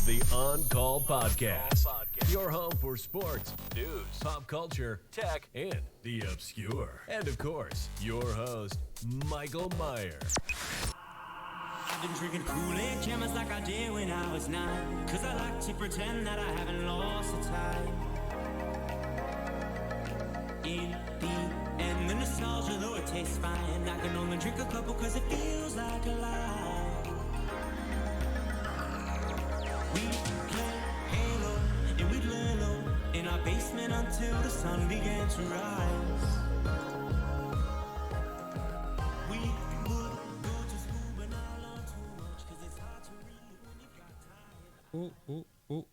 the On Call Podcast. Your home for sports, news, pop culture, tech, and the obscure. And of course, your host, Michael Meyer. I've been drinking Kool-Aid jammers like I did when I was 9. Cause I like to pretend that I haven't lost the time. In the end, the nostalgia, though it tastes fine, I can only drink a couple cause it feels like a lie. We play Halo and we'd lay low in our basement until the sun began to rise. We would go to school but not learn too much cause it's hard to read when you've got time.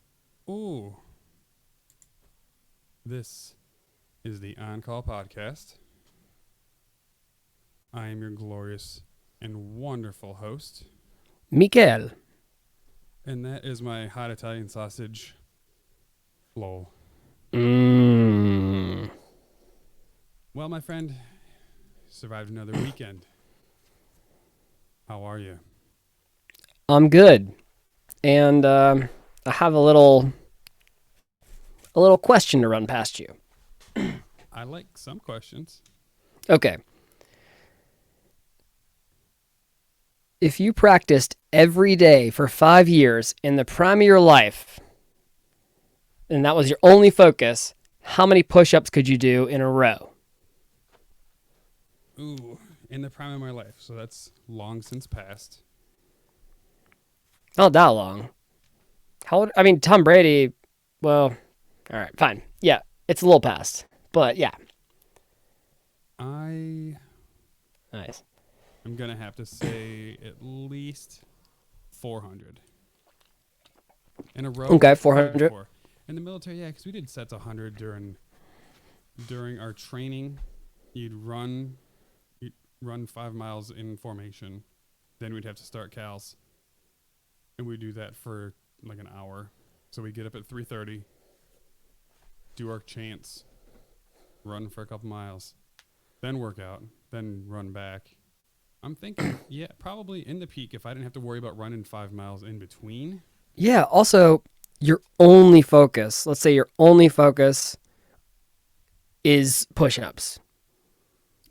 Ooh. This is the On-Call Podcast. I am your glorious and wonderful host. Michael. And that is my hot Italian sausage, Lowell. Mmm. Well, my friend, survived another weekend. How are you? I'm good. And I have a little question to run past you. I like some questions. Okay. If you practiced every day for 5 years in the prime of your life, and that was your only focus, how many push-ups could you do in a row? Ooh, in the prime of my life. So that's long since past. Not that long. How old? I mean, Tom Brady, well, all right, fine. Yeah, it's a little past. But yeah. I'm Nice. going to have to say at least 400. In a row. Okay, 400. In the military, yeah, because we did sets 100 during our training. You'd run 5 miles in formation. Then we'd have to start cals. And we'd do that for like an hour. So we get up at 3:30, do our chants, run for a couple miles, then work out, then run back. I'm thinking, yeah, probably in the peak if I didn't have to worry about running 5 miles in between. Yeah, also, your only focus, let's say your only focus is push-ups.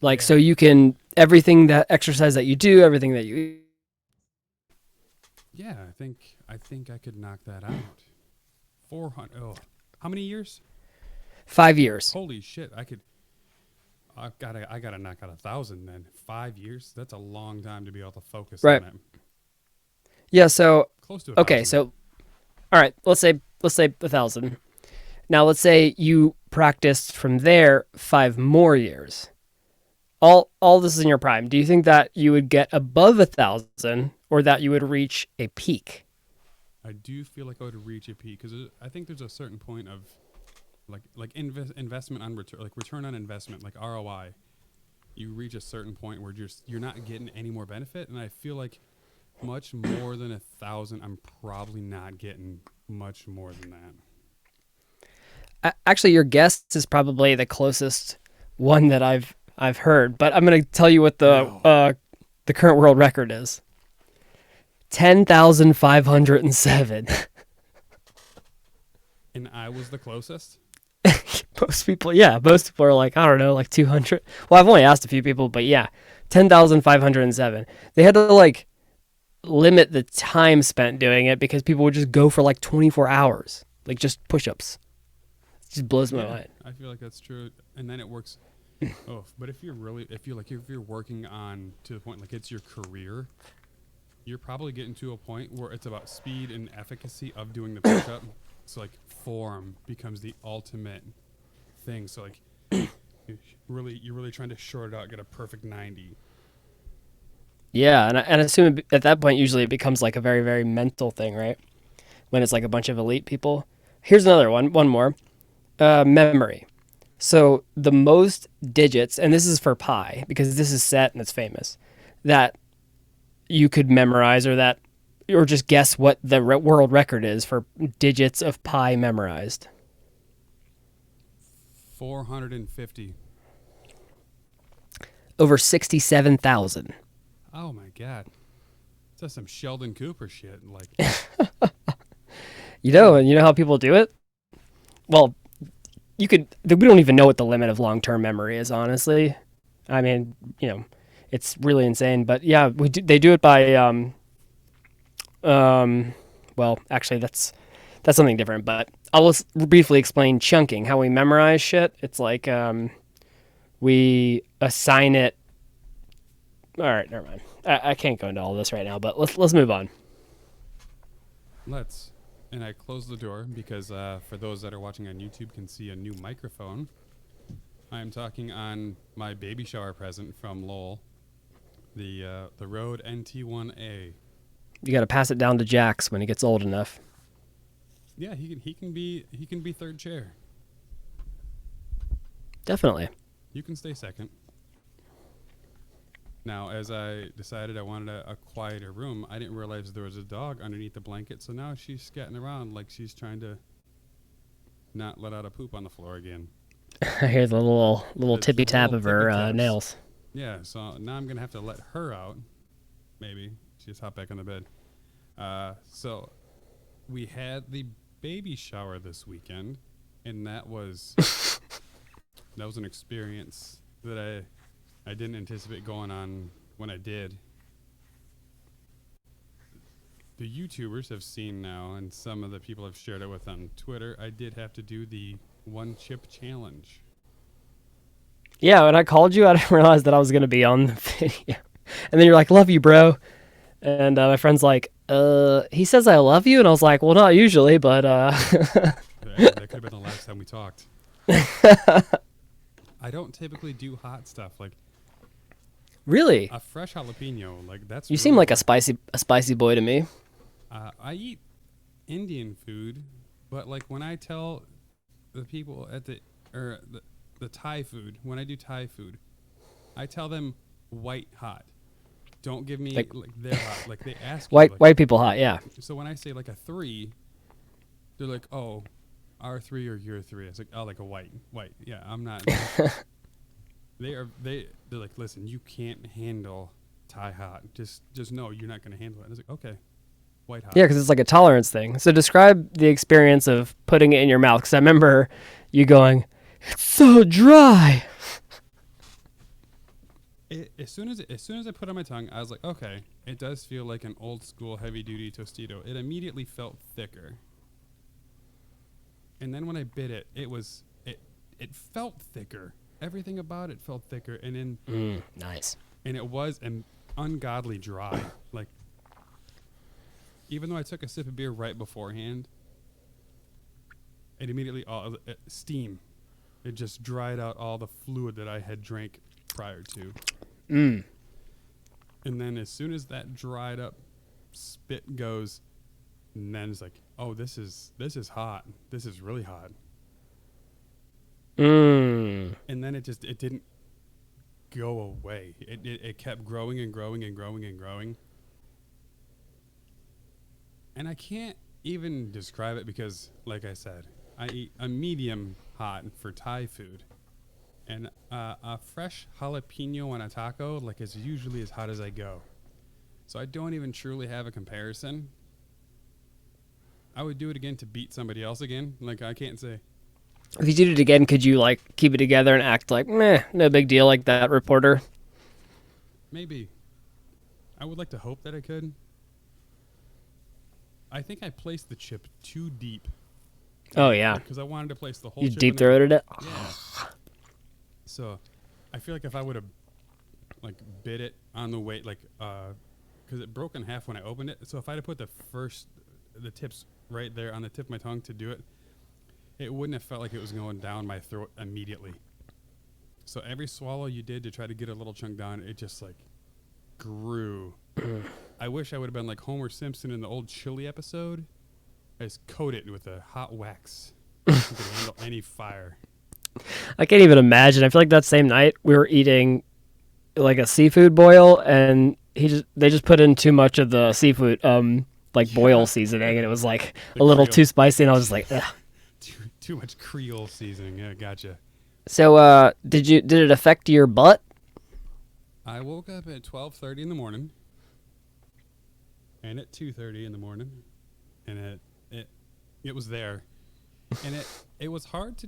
Like, Yeah. so you can, everything that exercise that you do, everything that you... Yeah, I think I could knock that out. 400. Oh, how many years? 5 years. Holy shit! I gotta knock out 1,000 then. 5 years. That's a long time to be able to focus Right. on it. Yeah, so, Close to 1,000. okay, so, all right, let's say 1,000. Now, let's say you practiced from there 5 more years. All this is in your prime. Do you think that you would get above 1,000 or that you would reach a peak? I do feel like I would reach a peak because I think there's a certain point of like investment on return, like return on investment, like ROI. You reach a certain point where you're not getting any more benefit, and I feel like much more than 1,000, I'm probably not getting much more than that. Actually, your guess is probably the closest one that I've heard, but I'm going to tell you what the current world record is. 10,507. And I was the closest. Most people are like, I don't know, like 200. Well, I've only asked a few people, but yeah, 10,507. They had to like limit the time spent doing it because people would just go for like 24 hours, like just push-ups. It just blows my mind. I feel like that's true. And then it works. But if you're working on to the point like it's your career, you're probably getting to a point where it's about speed and efficacy of doing the push-up. So like form becomes the ultimate thing. So like you're really trying to short it out, get a perfect 90. Yeah, and I assume at that point usually it becomes like a very, very mental thing, right? When it's like a bunch of elite people. Here's another one more. Memory. So the most digits, and this is for pi, because this is set and it's famous, that you could memorize or just guess what the world record is for digits of pi memorized. 450. Over 67,000. Oh my God. That's some Sheldon Cooper shit. Like, And you know how people do it? Well, we don't even know what the limit of long-term memory is, honestly. I mean, it's really insane. But yeah, they do it by, well, actually, that's something different. But I'll just briefly explain chunking, how we memorize shit. It's like we assign it. All right, never mind. I can't go into all this right now, but let's move on. Let's. And I closed the door because for those that are watching on YouTube can see a new microphone. I'm talking on my baby shower present from Lowell, the RODE NT1A. You got to pass it down to Jax when he gets old enough. Yeah, he can be third chair. Definitely. You can stay second. Now, as I decided I wanted a quieter room, I didn't realize there was a dog underneath the blanket, so now she's scatting around like she's trying to not let out a poop on the floor again. I hear the little tippy tap of her nails. Yeah, so now I'm going to have to let her out. Maybe. She just hopped back on the bed. So we had the baby shower this weekend, and that was an experience that I didn't anticipate going on when I did. The YouTubers have seen now, and some of the people I've shared it with on Twitter, I did have to do the 1 chip challenge. Yeah, when I called you, I didn't realize that I was going to be on the video. And then you're like, love you, bro. And my friend's like, he says I love you? And I was like, well, not usually, but... That could have been the last time we talked. I don't typically do hot stuff. Like, really? a fresh jalapeno, like that's... You seem like a spicy boy to me. I eat Indian food, but like when I tell the people at the Thai food, when I do Thai food, I tell them white hot. Don't give me like they're hot. Like they ask you, white people hot, yeah. So when I say like a 3, they're like, oh, our 3 or your 3. It's like, oh, like a white. Yeah, I'm not. They're like, listen, you can't handle Thai hot. Just know you're not gonna handle it. And I was like, okay, white hot. Yeah, because it's like a tolerance thing. So describe the experience of putting it in your mouth. Because I remember you going, it's so dry. As soon as I put it on my tongue, I was like, okay, it does feel like an old school heavy duty Tostito. It immediately felt thicker. And then when I bit it, it felt thicker. Everything about it felt thicker, and then nice. And it was an ungodly dry. Like, even though I took a sip of beer right beforehand, it immediately steam. It just dried out all the fluid that I had drank prior to. And then as soon as that dried up, spit goes, and then it's like, oh, this is hot. This is really hot. And then it didn't go away. It kept growing and growing and growing and growing. And I can't even describe it because, like I said, I eat a medium hot for Thai food. And a fresh jalapeno on a taco, like, is usually as hot as I go. So I don't even truly have a comparison. I would do it again to beat somebody else again. Like, I can't say. If you did it again, could you, like, keep it together and act like, meh, no big deal, like that reporter? Maybe. I would like to hope that I could. I think I placed the chip too deep. Oh, yeah. Because I wanted to place the whole You chip. deep-throated it? Yeah. So, I feel like if I would have, like, bit it on the way, like, because it broke in half when I opened it. So if I'd have put the tips right there on the tip of my tongue to do it, it wouldn't have felt like it was going down my throat immediately. So every swallow you did to try to get a little chunk down, it just, like, grew. I wish I would have been like Homer Simpson in the old Chili episode. I just coat it with a hot wax. You can handle any fire. I can't even imagine. I feel like that same night we were eating like a seafood boil, and they just put in too much of the seafood boil seasoning, and it was like a little too spicy, and I was just like, ugh. Too much Creole seasoning. Yeah, gotcha. So did it affect your butt? I woke up at 12:30 in the morning, and at 2:30 in the morning, and It was there, and it was hard to.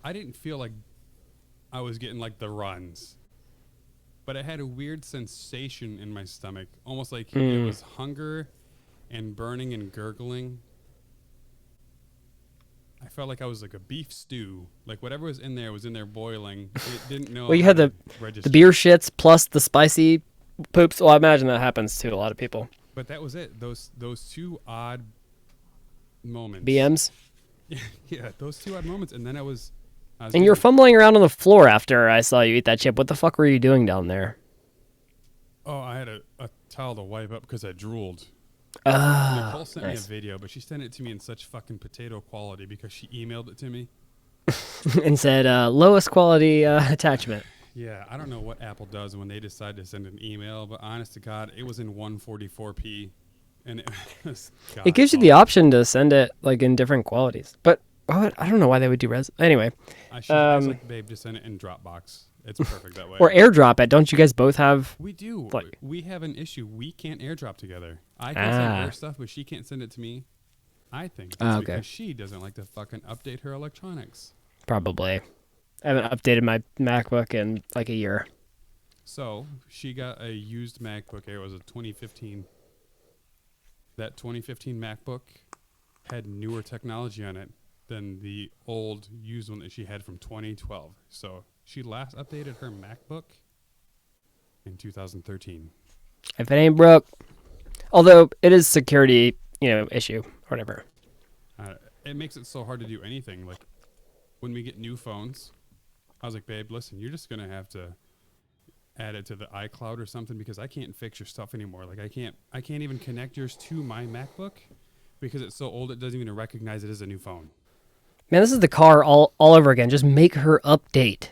I didn't feel like I was getting like the runs, but I had a weird sensation in my stomach, almost like it was hunger and burning and gurgling. I felt like I was like a beef stew. Like whatever was in there boiling. It didn't know. Well, you how had to the register. beer shits plus the spicy poops. Well, I imagine that happens to a lot of people. But that was it. Those two odd moments. BMs. Yeah, those two odd moments, and then I was And you're fumbling around on the floor after I saw you eat that chip. What the fuck were you doing down there? Oh, I had a towel to wipe up because I drooled. Nicole sent me a video, but she sent it to me in such fucking potato quality because she emailed it to me. And said lowest quality attachment. Yeah, I don't know what Apple does when they decide to send an email, but honest to God, it was in 144p, and it was. It gives you the option to send it like in different qualities, but I don't know why they would do Anyway, I was like, babe, just send it in Dropbox. It's perfect that way. or AirDrop it. Don't you guys both have? We do. Like- We have an issue. We can't AirDrop together. I can send her stuff, but she can't send it to me. I think that's because she doesn't like to fucking update her electronics. Probably. I haven't updated my MacBook in like a year. So she got a used MacBook Air. It was a 2015. That 2015 MacBook had newer technology on it than the old used one that she had from 2012. So she last updated her MacBook in 2013. If it ain't broke, although it is security, issue or whatever. It makes it so hard to do anything. Like when we get new phones, I was like, babe, listen, you're just gonna have to add it to the iCloud or something because I can't fix your stuff anymore. Like I can't even connect yours to my MacBook because it's so old it doesn't even recognize it as a new phone. Man, this is the car all over again. Just make her update.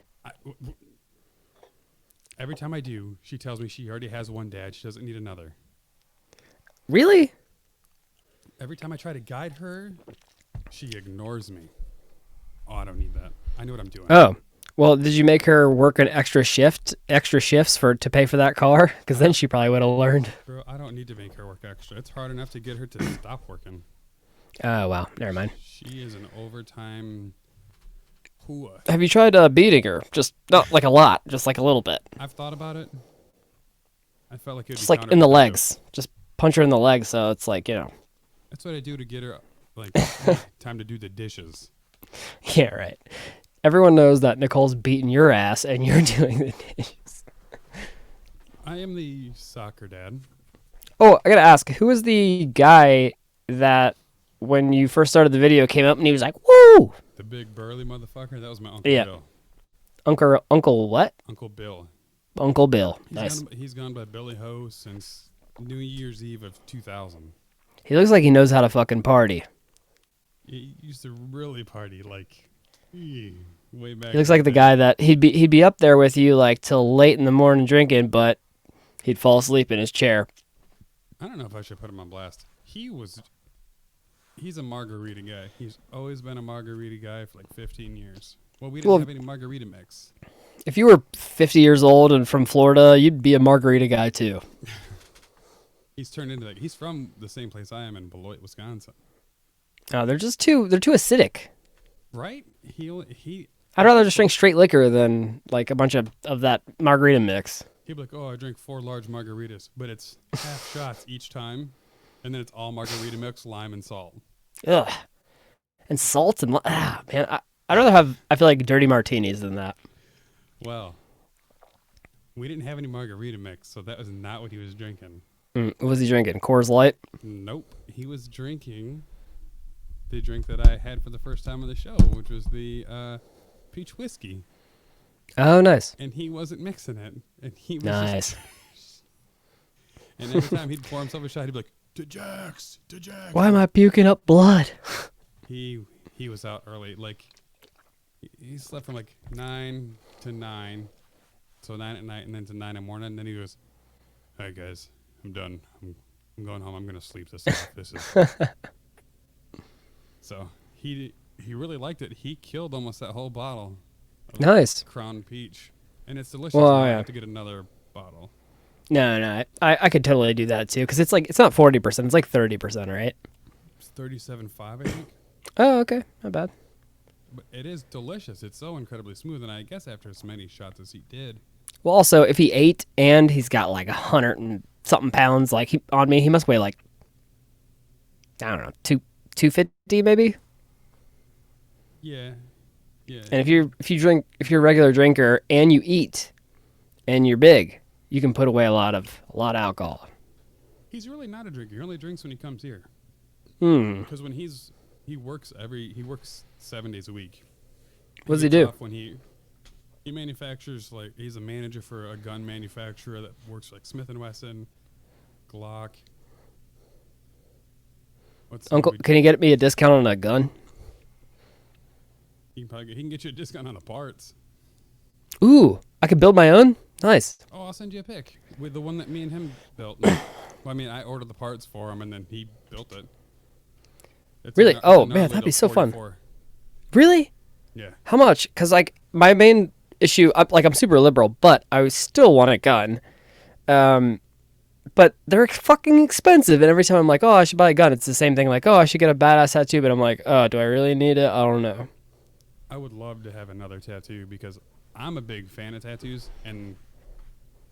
Every time I do, she tells me she already has one dad. She doesn't need another. Really? Every time I try to guide her, she ignores me. Oh, I don't need that. I know what I'm doing. Oh. Well, did you make her work an extra shifts to pay for that car? Because then she probably would have learned. Bro, I don't need to make her work extra. It's hard enough to get her to stop working. Oh, wow. Never mind. She is an overtime hua. Have you tried beating her? Just not like a lot, just like a little bit. I've thought about it. I felt like it would Just be like in the counterproductive. legs. Just punch her in the legs so it's like, That's what I do to get her like time to do the dishes. Yeah, right. Everyone knows that Nicole's beating your ass and you're doing the dishes. I am the soccer dad. Oh, I gotta ask, who was the guy that when you first started the video came up and he was like, woo! The big burly motherfucker. That was my Uncle Yeah. Bill. Uncle what? Uncle Bill. Uncle Bill. Nice. He's gone by Billy Ho since New Year's Eve of 2000. He looks like he knows how to fucking party. He used to really party like way back. He looks like the guy that he'd be up there with you like till late in the morning drinking, but he'd fall asleep in his chair. I don't know if I should put him on blast. He's a margarita guy. He's always been a margarita guy for like 15 years. Well, we didn't have any margarita mix. If you were 50 years old and from Florida, you'd be a margarita guy too. He's turned into he's from the same place I am in Beloit, Wisconsin. Oh, they're too acidic. Right? I'd rather just drink straight liquor than like a bunch of that margarita mix. He'd be like, oh, I drink 4 large margaritas, but it's half shots each time, and then it's all margarita mix, lime, and salt. Ugh. And salt and man, I'd rather have I feel like dirty martinis than that. Well, we didn't have any margarita mix, so that was not what he was drinking. What was he drinking? Coors Light? Nope. He was drinking the drink that I had for the first time on the show, which was the peach whiskey. Oh, nice. And he wasn't mixing it. And he was Nice. And every time he'd pour himself a shot, he'd be like, to Jax. Why am I puking up blood? He was out early. Like, he slept from like 9 to 9. So 9 at night and then to 9 in the morning. And then he goes, all right, guys, I'm done. I'm going home. I'm going to sleep this off. This is... So he really liked it. He killed almost that whole bottle. Nice. Crown Peach. And it's delicious. Well, I yeah. have to get another bottle. No, I could totally do that too because it's not 40%, it's like 30%, right? It's 37.5, I think. Oh, okay, not bad. But it is delicious. It's so incredibly smooth, and I guess after as many shots as he did, Well, also, if he ate and he's got like 100 and something pounds like on me, he must weigh like, I don't know, 250 maybe. yeah. And if you're a regular drinker and you eat and you're big, you can put away a lot of alcohol. He's really not a drinker. He only drinks when he comes here. Because when he works 7 days a week. What does he do? When he manufactures, like, he's a manager for a gun manufacturer that works like Smith & Wesson, Glock. Uncle, can you get me a discount on a gun? He can get you a discount on the parts. Ooh, I could build my own? Nice. Oh, I'll send you a pic with the one that me and him built. Well, I mean, I ordered the parts for him, and then he built it. Really? Oh, man, that'd be so fun. Really? Yeah. How much? Because, like, my main issue, I'm super liberal, but I still want a gun. But they're fucking expensive, and every time I'm like, oh, I should buy a gun, it's the same thing. Like, oh, I should get a badass tattoo, but I'm like, oh, do I really need it? I don't know. I would love to have another tattoo because I'm a big fan of tattoos, and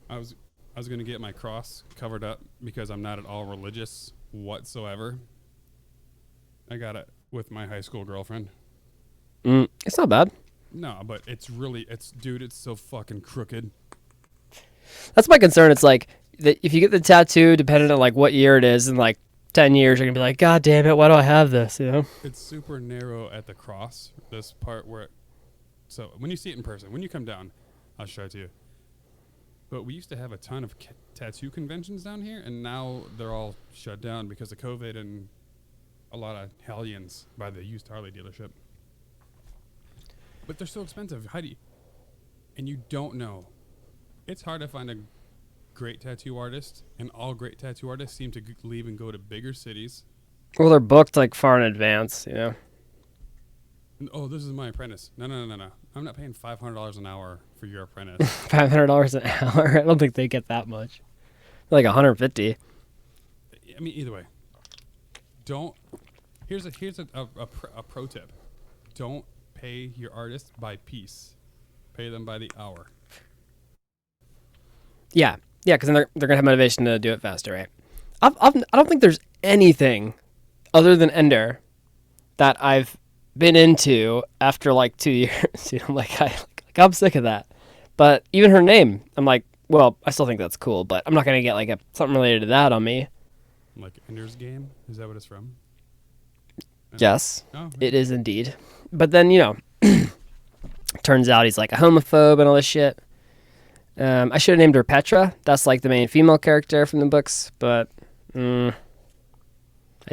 I was going to get my cross covered up because I'm not at all religious whatsoever. I got it with my high school girlfriend. It's not bad. No, but it's so fucking crooked. That's my concern. It's like, if you get the tattoo, depending on like what year it is, in like 10 years, you're going to be like, God damn it, why do I have this, you know? It's super narrow at the cross, this part where so when you see it in person, when you come down, I'll show it to you. But we used to have a ton of tattoo conventions down here, and now they're all shut down because of COVID and a lot of hellions by the used Harley dealership. But they're so expensive. And you don't know. It's hard to find a great tattoo artist, and all great tattoo artists seem to leave and go to bigger cities. Well, they're booked like far in advance, you know? Oh, this is my apprentice. No. I'm not paying $500 an hour for your apprentice. $500 an hour? I don't think they get that much. Like 150. I mean, either way. Here's a pro tip. Don't pay your artist by piece. Pay them by the hour. Yeah, because then they're gonna have motivation to do it faster, right? I don't think there's anything other than Ender that I've been into after like 2 years. You know, I'm sick of that. But even her name, I'm like, well, I still think that's cool, but I'm not gonna get like something related to that on me. Like Ender's Game? Is that what it's from? Yes, Oh, it is indeed. But then, you know, turns out he's like a homophobe and all this shit. I should have named her Petra. That's like the main female character from the books, but I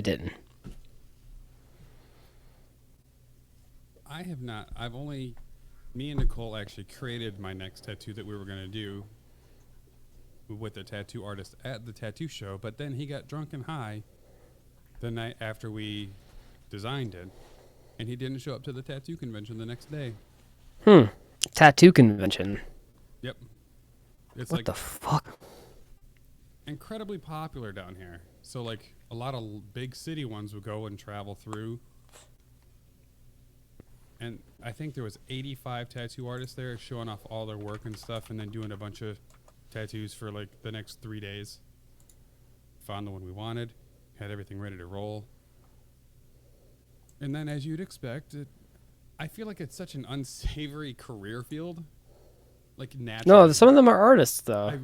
didn't. I have not. Me and Nicole actually created my next tattoo that we were going to do with the tattoo artist at the tattoo show, but then he got drunk and high the night after we designed it, and he didn't show up to the tattoo convention the next day. Tattoo convention. Yep. It's What like the fuck? incredibly popular down here. So like a lot of big city ones would go and travel through. And I think there was 85 tattoo artists there showing off all their work and stuff, and then doing a bunch of tattoos for like the next 3 days. Found the one we wanted, had everything ready to roll. And then, as you'd expect, I feel like it's such an unsavory career field. Like, naturally. No, some of them are artists, though.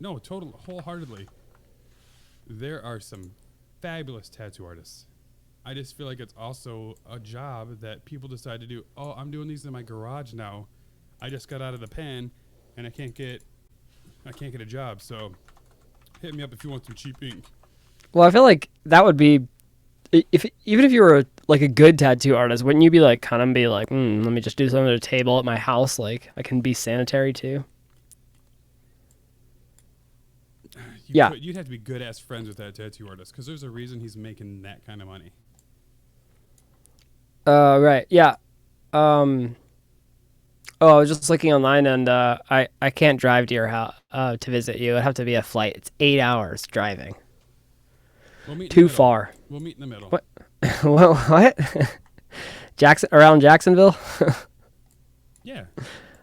No, wholeheartedly. There are some fabulous tattoo artists. I just feel like it's also a job that people decide to do. Oh, I'm doing these in my garage now. I just got out of the pen, and I can't get a job. So, hit me up if you want some cheap ink. Well, I feel like that would be, even if you were like a good tattoo artist, wouldn't you be like kind of be like, let me just do something at a table at my house, like I can be sanitary too. You'd have to be good ass friends with that tattoo artist because there's a reason he's making that kind of money. Right, yeah. I was just looking online, and I can't drive to your house to visit you. It'd have to be a flight. It's 8 hours driving. We'll meet in the Too middle. far. We'll meet in the middle. What? What? Around Jacksonville? Yeah.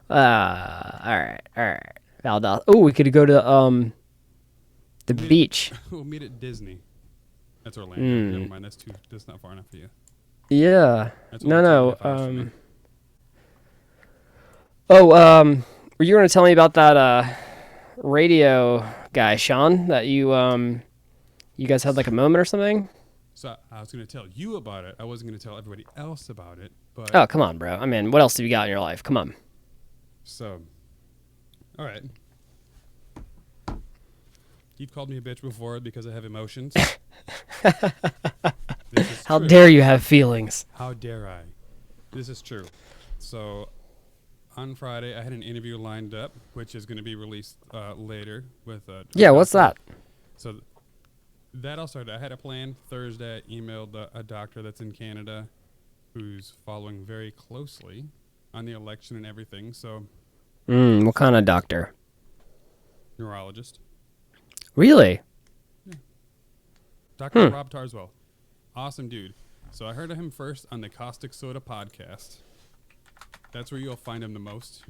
All right. Valdosta. Oh, we could go to the beach. We'll meet at Disney. That's Orlando. Never mind. That's not far enough for you. Yeah. That's No. only 2.5 hours for me. Were you going to tell me about that radio guy, Sean? That you guys had like a moment or something? So I was going to tell you about it. I wasn't going to tell everybody else about it. But Oh, come on, bro. I mean, what else have you got in your life? Come on. So, all right. You've called me a bitch before because I have emotions. This is How true. dare you have feelings? How dare I? This is true. So, on Friday, I had an interview lined up, which is going to be released later with. Yeah, what's that? So, that all started. I had a plan Thursday. I emailed a doctor that's in Canada, who's following very closely on the election and everything. So, What kind of doctor? neurologist, Really? Dr. Rob Tarswell, awesome dude. So I heard of him first on the Caustic Soda podcast. That's where you'll find him the most.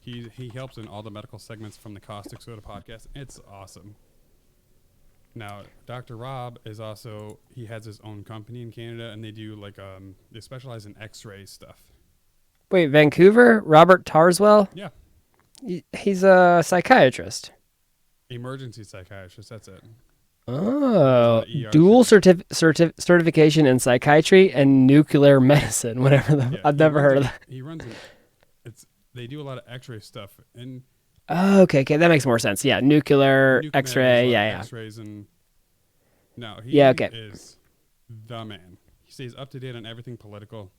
He helps in all the medical segments from the Caustic Soda podcast. It's awesome. Now, Dr. Rob is also, he has his own company in Canada, and they do like, they specialize in x-ray stuff. Wait, Vancouver? Robert Tarswell? Yeah. He's a psychiatrist. Emergency psychiatrist, that's it. Oh, ER dual certification in psychiatry and nuclear medicine. Whatever the Yeah, I've he never runs heard of it- that. He runs it. They do a lot of x-ray stuff. And Oh, okay, that makes more sense. Yeah, nuclear Nuke X-ray. Man does a lot of Yeah. X-rays and no, he Yeah, okay. is the man. He stays up to date on everything political.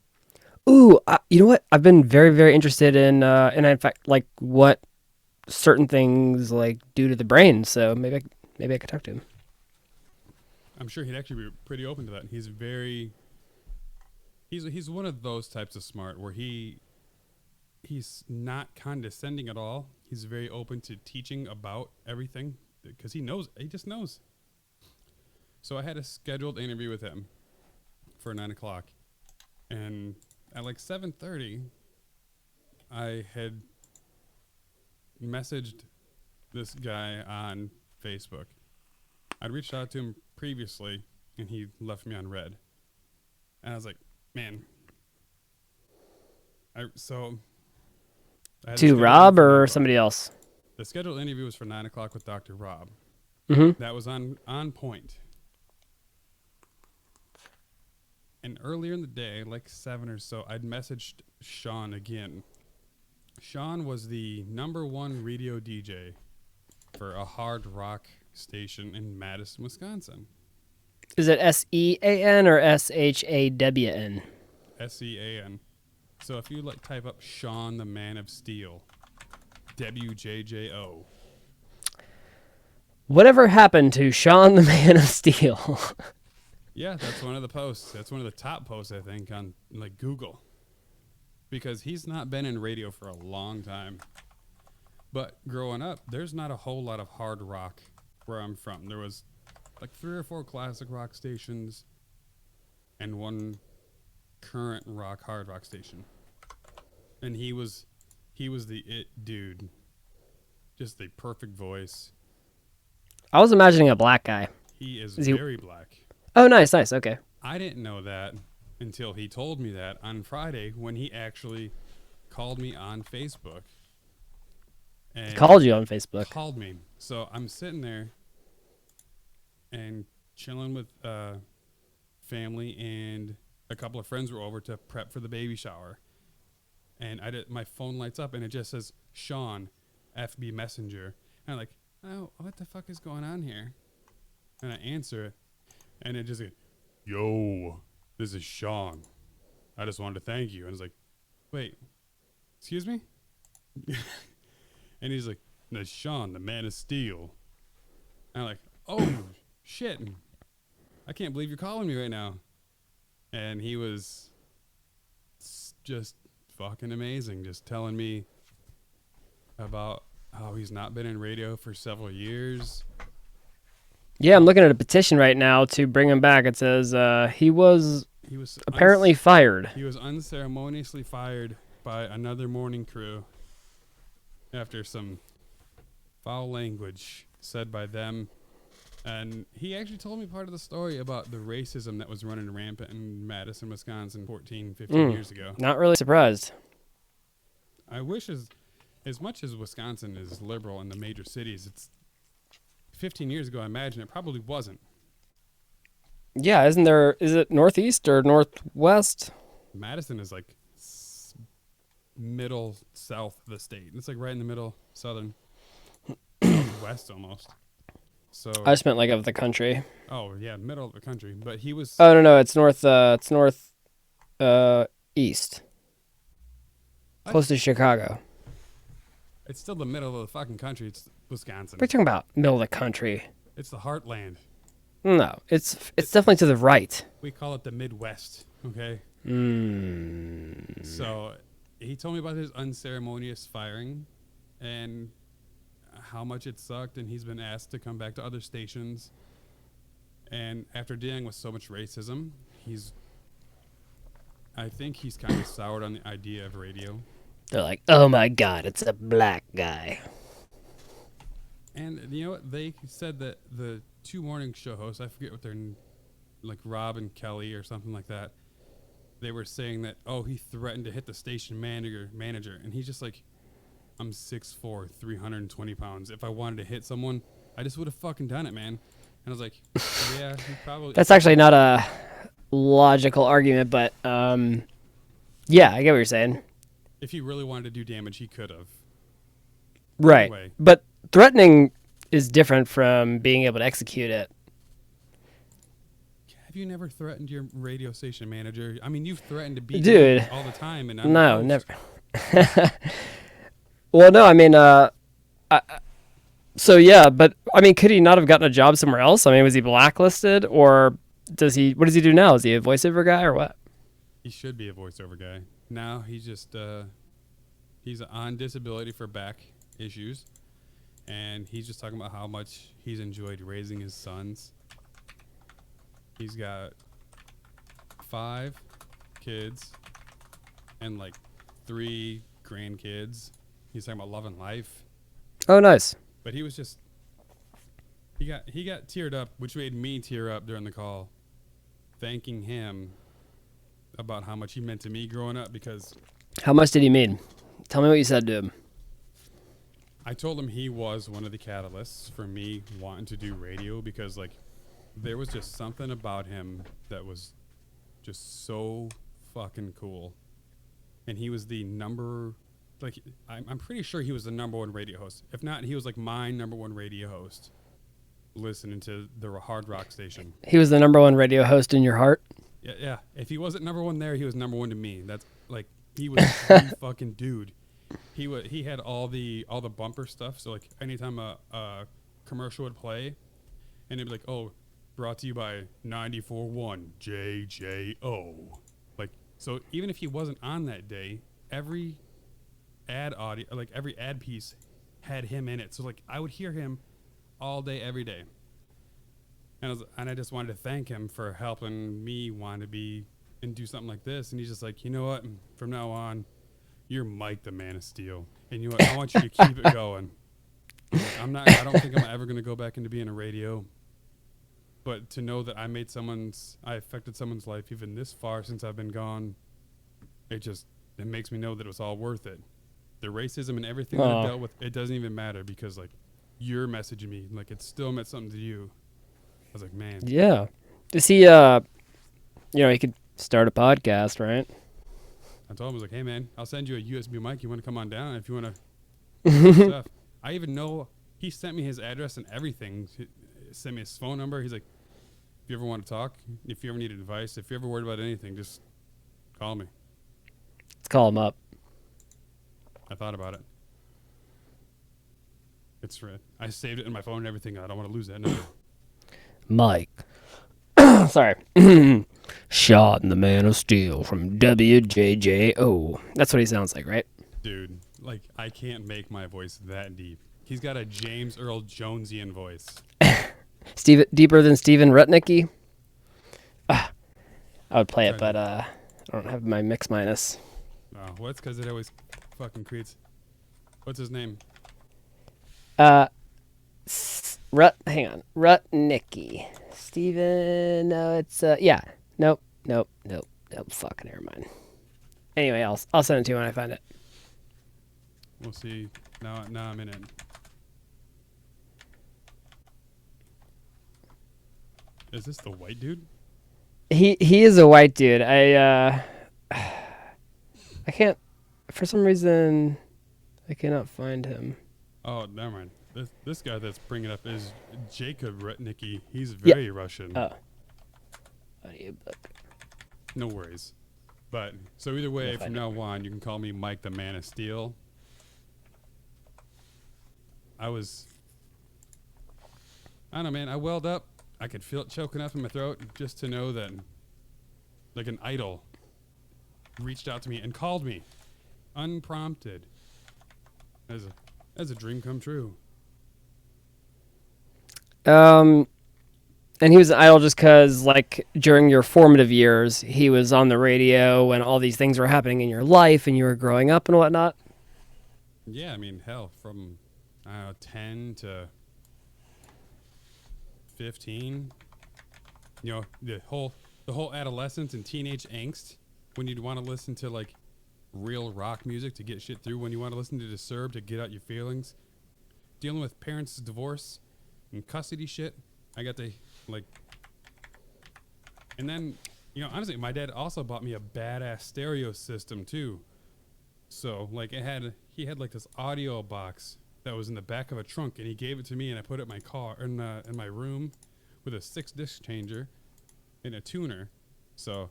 Ooh, you know what? I've been very, very interested in in fact, like what certain things like do to the brain. So maybe I could talk to him. I'm sure he'd actually be pretty open to that. He's one of those types of smart where he's not condescending at all. He's very open to teaching about everything because he just knows. So I had a scheduled interview with him for 9:00, and at like 7:30, I had messaged this guy on Facebook. I'd reached out to him previously, and he left me on red. And I was like, man. I had To the scheduled Rob interview or for- somebody else? The scheduled interview was for 9:00 with Dr. Rob. Mm-hmm. That was on point. And earlier in the day, like 7 or so, I'd messaged Sean again. Sean was the #1 radio DJ for a hard rock station in Madison, Wisconsin. Is it SEAN or SHAWN? SEAN. So if you like type up Sean the Man of Steel, WJJO. Whatever happened to Sean the Man of Steel? Yeah, that's one of the posts. That's one of the top posts, I think, on like Google. Because he's not been in radio for a long time. But growing up, there's not a whole lot of hard rock where I'm from. There was like 3 or 4 classic rock stations and 1 current rock, hard rock station. And he was the it dude. Just the perfect voice. I was imagining a black guy. He is Is he- very black. Oh, nice. Okay. I didn't know that until he told me that on Friday when he actually called me on Facebook. And Called you on Facebook. Called me. So I'm sitting there and chilling with family, and a couple of friends were over to prep for the baby shower. And my phone lights up and it just says Sean, FB Messenger. And I'm like, oh, what the fuck is going on here? And I answer it, and it just goes, yo, this is Sean. I just wanted to thank you. And it's like, wait, excuse me? And he's like, that's Sean, the Man of Steel. And I'm like, oh, shit. I can't believe you're calling me right now. And he was just fucking amazing, just telling me about how he's not been in radio for several years. Yeah, I'm looking at a petition right now to bring him back. It says he was He was apparently fired. He was unceremoniously fired by another morning crew after some foul language said by them. And he actually told me part of the story about the racism that was running rampant in Madison, Wisconsin 14, 15 years ago. Not really surprised. I wish as much as Wisconsin is liberal in the major cities, it's 15 years ago, I imagine it probably wasn't. Yeah, is it northeast or northwest? Madison is like middle south of the state. It's like right in the middle, southern, west almost. So I just meant like of the country. oh yeah, middle of the country. But he was Oh no, it's north east. Close to Chicago. it's still the middle of the fucking country. It's Wisconsin. What are you talking about? Middle of the country. It's the heartland. No, it's definitely to the right. We call it the Midwest. Okay. So he told me about his unceremonious firing and how much it sucked, and he's been asked to come back to other stations. And after dealing with so much racism, I think he's kind of soured on the idea of radio. They're like, oh my God, it's a black guy. And you know what? They said that the two morning show hosts, I forget what they're, like Rob and Kelly or something like that, they were saying that, oh, he threatened to hit the station manager. And he's just like, I'm 6'4", 320 pounds. If I wanted to hit someone, I just would have fucking done it, man. And I was like, yeah, he probably... That's actually not a logical argument, but yeah, I get what you're saying. If he really wanted to do damage, he could have. Right. Anyway. But threatening is different from being able to execute it. Have you never threatened your radio station manager? I mean, you've threatened to beat Dude. me all the time. And I'm No, the host. never. Well, no, I mean, so yeah, but I mean, could he not have gotten a job somewhere else? I mean, was he blacklisted, or what does he do now? Is he a voiceover guy or what? He should be a voiceover guy. Now he's just, he's on disability for back issues. And he's just talking about how much he's enjoyed raising his sons. He's got 5 kids and like 3 grandkids. He's talking about loving life. Oh, nice. But he was just, he got teared up, which made me tear up during the call, thanking him about how much he meant to me growing up, because How much did he mean? Tell me what you said to him. I told him he was one of the catalysts for me wanting to do radio, because like there was just something about him that was just so fucking cool. And he was the I'm pretty sure he was the number 1 radio host. If not, he was like my number 1 radio host listening to the hard rock station. He was the number 1 radio host in your heart? Yeah. If he wasn't number 1 there, he was number 1 to me. That's like, he was the fucking dude. He had all the bumper stuff. So like anytime a commercial would play, and it'd be like, oh, brought to you by 94.1 JJO. Like, so even if he wasn't on that day, every ad audio, like every ad piece had him in it. So like I would hear him all day, every day. And I just wanted to thank him for helping me want to be and do something like this. And he's just like, you know what? From now on, you're Mike the Man of Steel. And you know what? I want you to keep it going. Like, I don't think I'm ever going to go back into being a radio. But to know that I affected someone's life even this far since I've been gone, it makes me know that it was all worth it. The racism and everything that I dealt with, it doesn't even matter, because like you're messaging me, like it still meant something to you. I was like, man. Yeah. Does he, he could start a podcast, right? I told him, I was like, hey man, I'll send you a USB mic. You want to come on down if you want to stuff. I even know, he sent me his address and everything. He sent me his phone number. He's like, if you ever want to talk, if you ever need advice, if you're ever worried about anything, just call me. Let's call him up. I thought about it. It's red. I saved it in my phone and everything. I don't want to lose that number. Mike. Sorry. Shot in the Man of Steel from WJJO. That's what he sounds like, right? Dude, like, I can't make my voice that deep. He's got a James Earl Jonesian voice. Deeper than Steven Rutnicki. I would play it, but I don't have my mix minus. Oh, well, it's because it always fucking creates. What's his name? Hang on. Rutnicki. Steven, no, it's, yeah. Nope. Fuck, never mind. Anyway, I'll send it to you when I find it. We'll see. Now I'm in it. Is this the white dude? He is a white dude. I can't, for some reason, I cannot find him. Oh, never mind. This guy that's bringing up is Jacob Rutnicki. He's very Russian. Oh. Audiobook. No worries. But, so either way, from now on, you can call me Mike the Man of Steel. I don't know, man. I welled up. I could feel it choking up in my throat just to know that, like, an idol reached out to me and called me unprompted. As a dream come true. And he was an idol just because, like, during your formative years, he was on the radio when all these things were happening in your life and you were growing up and whatnot. Yeah, I mean, hell, from 10 to 15, you know, the whole adolescence and teenage angst when you'd want to listen to, like, real rock music to get shit through, when you want to listen to Disturbed to get out your feelings, dealing with parents' divorce and custody shit. I got to, like, and then, you know, honestly, my dad also bought me a badass stereo system too. So, like, he had like this audio box that was in the back of a trunk, and he gave it to me, and I put it in my car, in my room, with a 6-disc changer and a tuner, so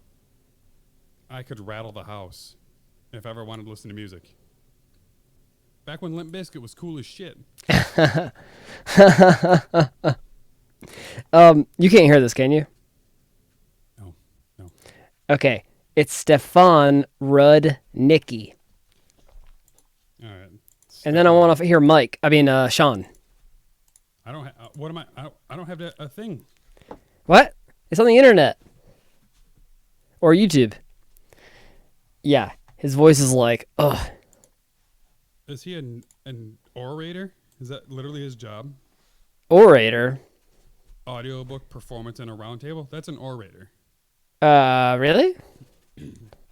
I could rattle the house if I ever wanted to listen to music. Back when Limp Bizkit was cool as shit. You can't hear this, can you? No. Okay. It's Stefan Rudnicki. All right. And then I want to hear Sean. I don't I don't have a thing. What? It's on the internet. Or YouTube. Yeah. His voice is like, ugh. Is he an orator? Is that literally his job? Orator? Audiobook performance and a roundtable? That's an orator. Really?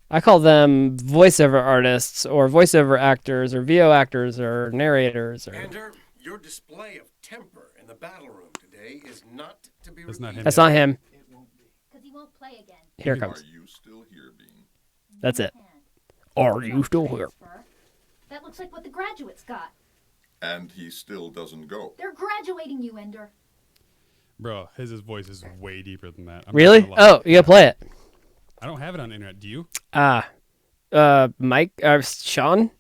I call them voiceover artists or voiceover actors or VO actors or narrators. Enter, your display of temper in the battle room today is not to be That's not him. That's not him. It won't be. Because he won't play again. Here it comes. Are you still here, Bean? That's it. Are you still here? That looks like what the graduates got. And he still doesn't go. They're graduating you, Ender. Bro, his voice is way deeper than that. I'm not Really? gonna lie. Oh, you gotta play it. I don't have it on the internet. Do you? Sean?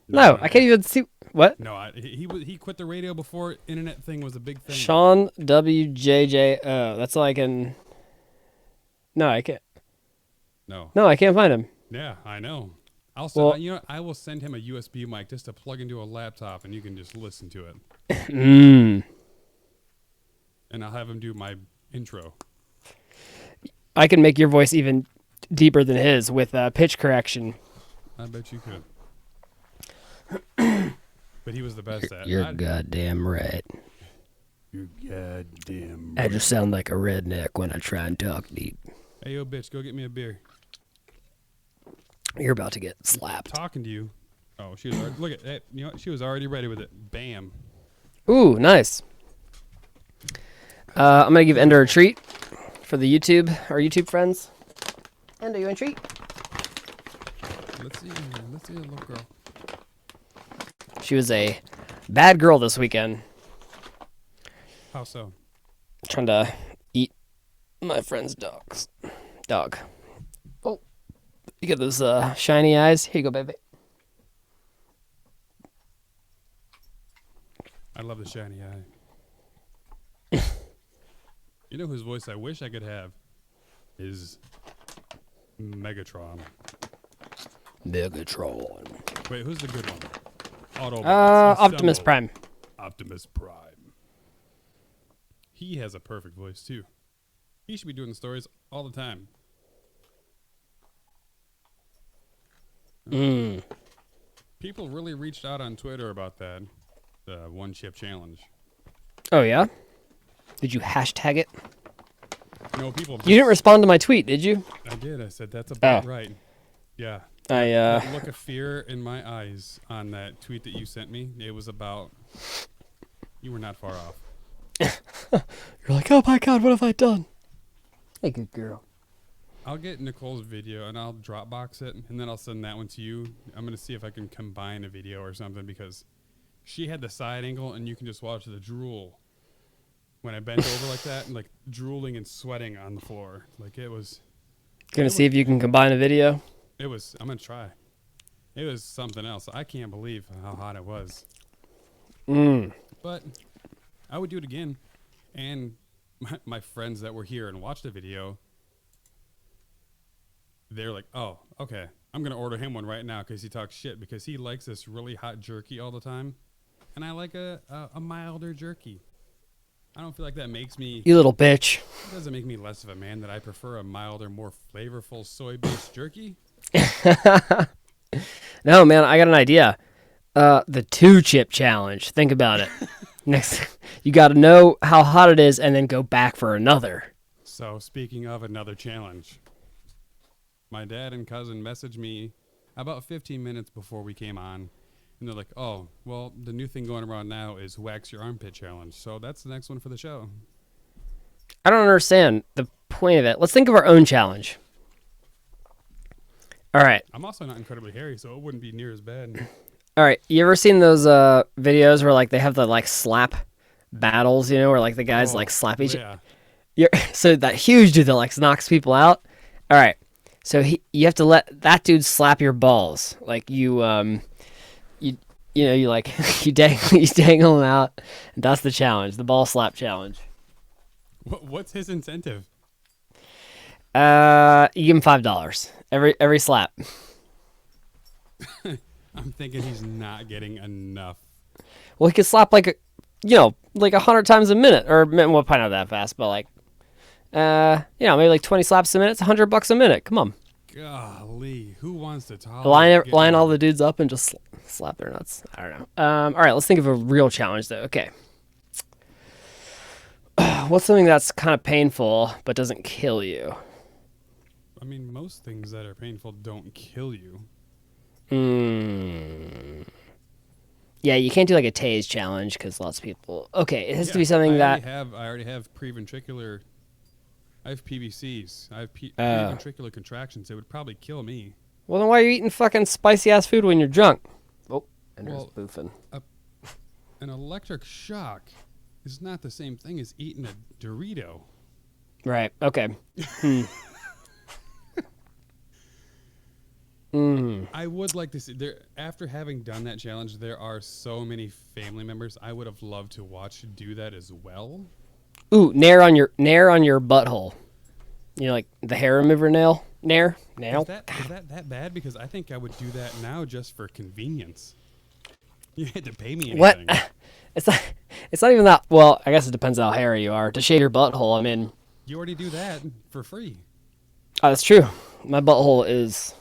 No, I can't even see. What? No, he quit the radio before internet thing was a big thing. Sean WJJO. That's like an. No, I can't. No. No, I can't find him. Yeah, I know. I will send him a USB mic just to plug into a laptop, and you can just listen to it. And I'll have him do my intro. I can make your voice even deeper than his with pitch correction. I bet you could. But he was the best at it. You're goddamn right. You're goddamn I right. just sound like a redneck when I try and talk deep. Hey, yo, bitch, go get me a beer. You're about to get slapped. Talking to you. Oh, she was already, look at that. You know what? She was already ready with it. Bam. Ooh, nice. I'm gonna give Ender a treat for the our YouTube friends. Ender, you want a treat? Let's see a little girl. She was a bad girl this weekend. How so? Trying to eat my friend's dog. Oh, you got those shiny eyes. Here you go, baby. I love the shiny eye. You know whose voice I wish I could have is Megatron. Wait, who's the good one? Autobots. Optimus Assemble. Prime. Optimus Prime. He has a perfect voice too. He should be doing the stories all the time. People really reached out on Twitter about that, the one chip challenge. Oh yeah. Did you hashtag it? No, people. You didn't respond to my tweet, did you? I did. I said that's about Oh. right. Yeah. I Look of fear in my eyes on that tweet that you sent me. It was about. You were not far off. You're like, oh my god, what have I done? Hey, good girl. I'll get Nicole's video and I'll Dropbox it, and then I'll send that one to you. I'm gonna see if I can combine a video or something because she had the side angle, and you can just watch the drool when I bent over like that, and like drooling and sweating on the floor. Like it was. Gonna see if you can combine a video. It was. I'm gonna try. It was something else. I can't believe how hot it was. But I would do it again, and my friends that were here and watched the video, they're like, "Oh, okay, I'm gonna order him one right now because he talks shit because he likes this really hot jerky all the time, and I like a milder jerky. I don't feel like that makes me. You little bitch. It doesn't make me less of a man that I prefer a milder, more flavorful soy-based jerky. No, man, I got an idea. The 2-chip challenge. Think about it. Next, you got to know how hot it is and then go back for another. So, speaking of another challenge, my dad and cousin messaged me about 15 minutes before we came on, and they're like, oh, well, the new thing going around now is wax your armpit challenge. So that's the next one for the show. I don't understand the point of it. Let's think of our own challenge. All right. I'm also not incredibly hairy, so it wouldn't be near as bad. All right. You ever seen those videos where like they have the like slap battles, you know, where like the guys like slap each other? Yeah. So that huge dude that like knocks people out. All right. So you have to let that dude slap your balls. Like you like you dangle him out, and that's the challenge, the ball slap challenge. What's his incentive? You give him $5 every slap. I'm thinking he's not getting enough. Well, he could slap like 100 times a minute, or well, probably not that fast, but like, maybe like 20 slaps a minute. It's $100 a minute. Come on. Golly, who wants to talk? Line all the dudes up and just slap their nuts. I don't know. All right, let's think of a real challenge though. Okay. What's something that's kind of painful but doesn't kill you? I mean, most things that are painful don't kill you. Yeah, you can't do like a tase challenge because lots of people. Okay, it has to be something I already have preventricular. I have PVCs. I have preventricular contractions. It would probably kill me. Well, then why are you eating fucking spicy ass food when you're drunk? Oh, and there's boofing. An electric shock is not the same thing as eating a Dorito. Right. Okay. I would like to see there. After having done that challenge, there are so many family members I would have loved to watch do that as well. Ooh, nair on your butthole. You know, like the hair remover nail. Nail. Is that bad? Because I think I would do that now just for convenience. You had to pay me anything. What? It's not even that. Well, I guess it depends on how hairy you are. To shave your butthole, I mean. You already do that for free. Oh, that's true. My butthole is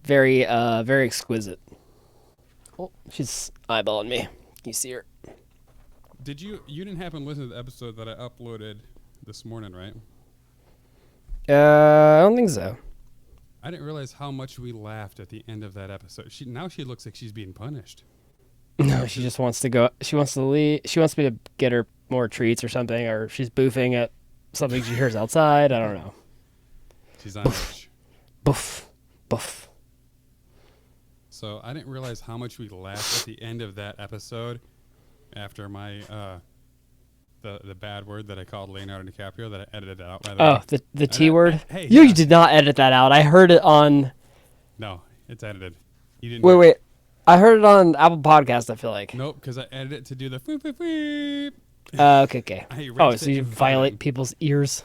very, very exquisite. Oh, she's eyeballing me. Can you see her? You didn't happen to listen to the episode that I uploaded this morning, right? I don't think so. I didn't realize how much we laughed at the end of that episode. She looks like she's being punished. No, she just wants to go. She wants to leave. She wants me to get her more treats or something, or she's boofing at something she hears outside. I don't know. She's on edge. Boof. Boof. So I didn't realize how much we laughed at the end of that episode after my the bad word that I called Leonardo DiCaprio that I edited out. By the way. The T word? Hey, you did not edit that out. I heard it on... No, it's edited. You didn't. Wait. I heard it on Apple Podcast, I feel like. Nope, because I edited it to do the foop, foop, foop. Okay. I erased Oh, so it you and violate fine. people's ears?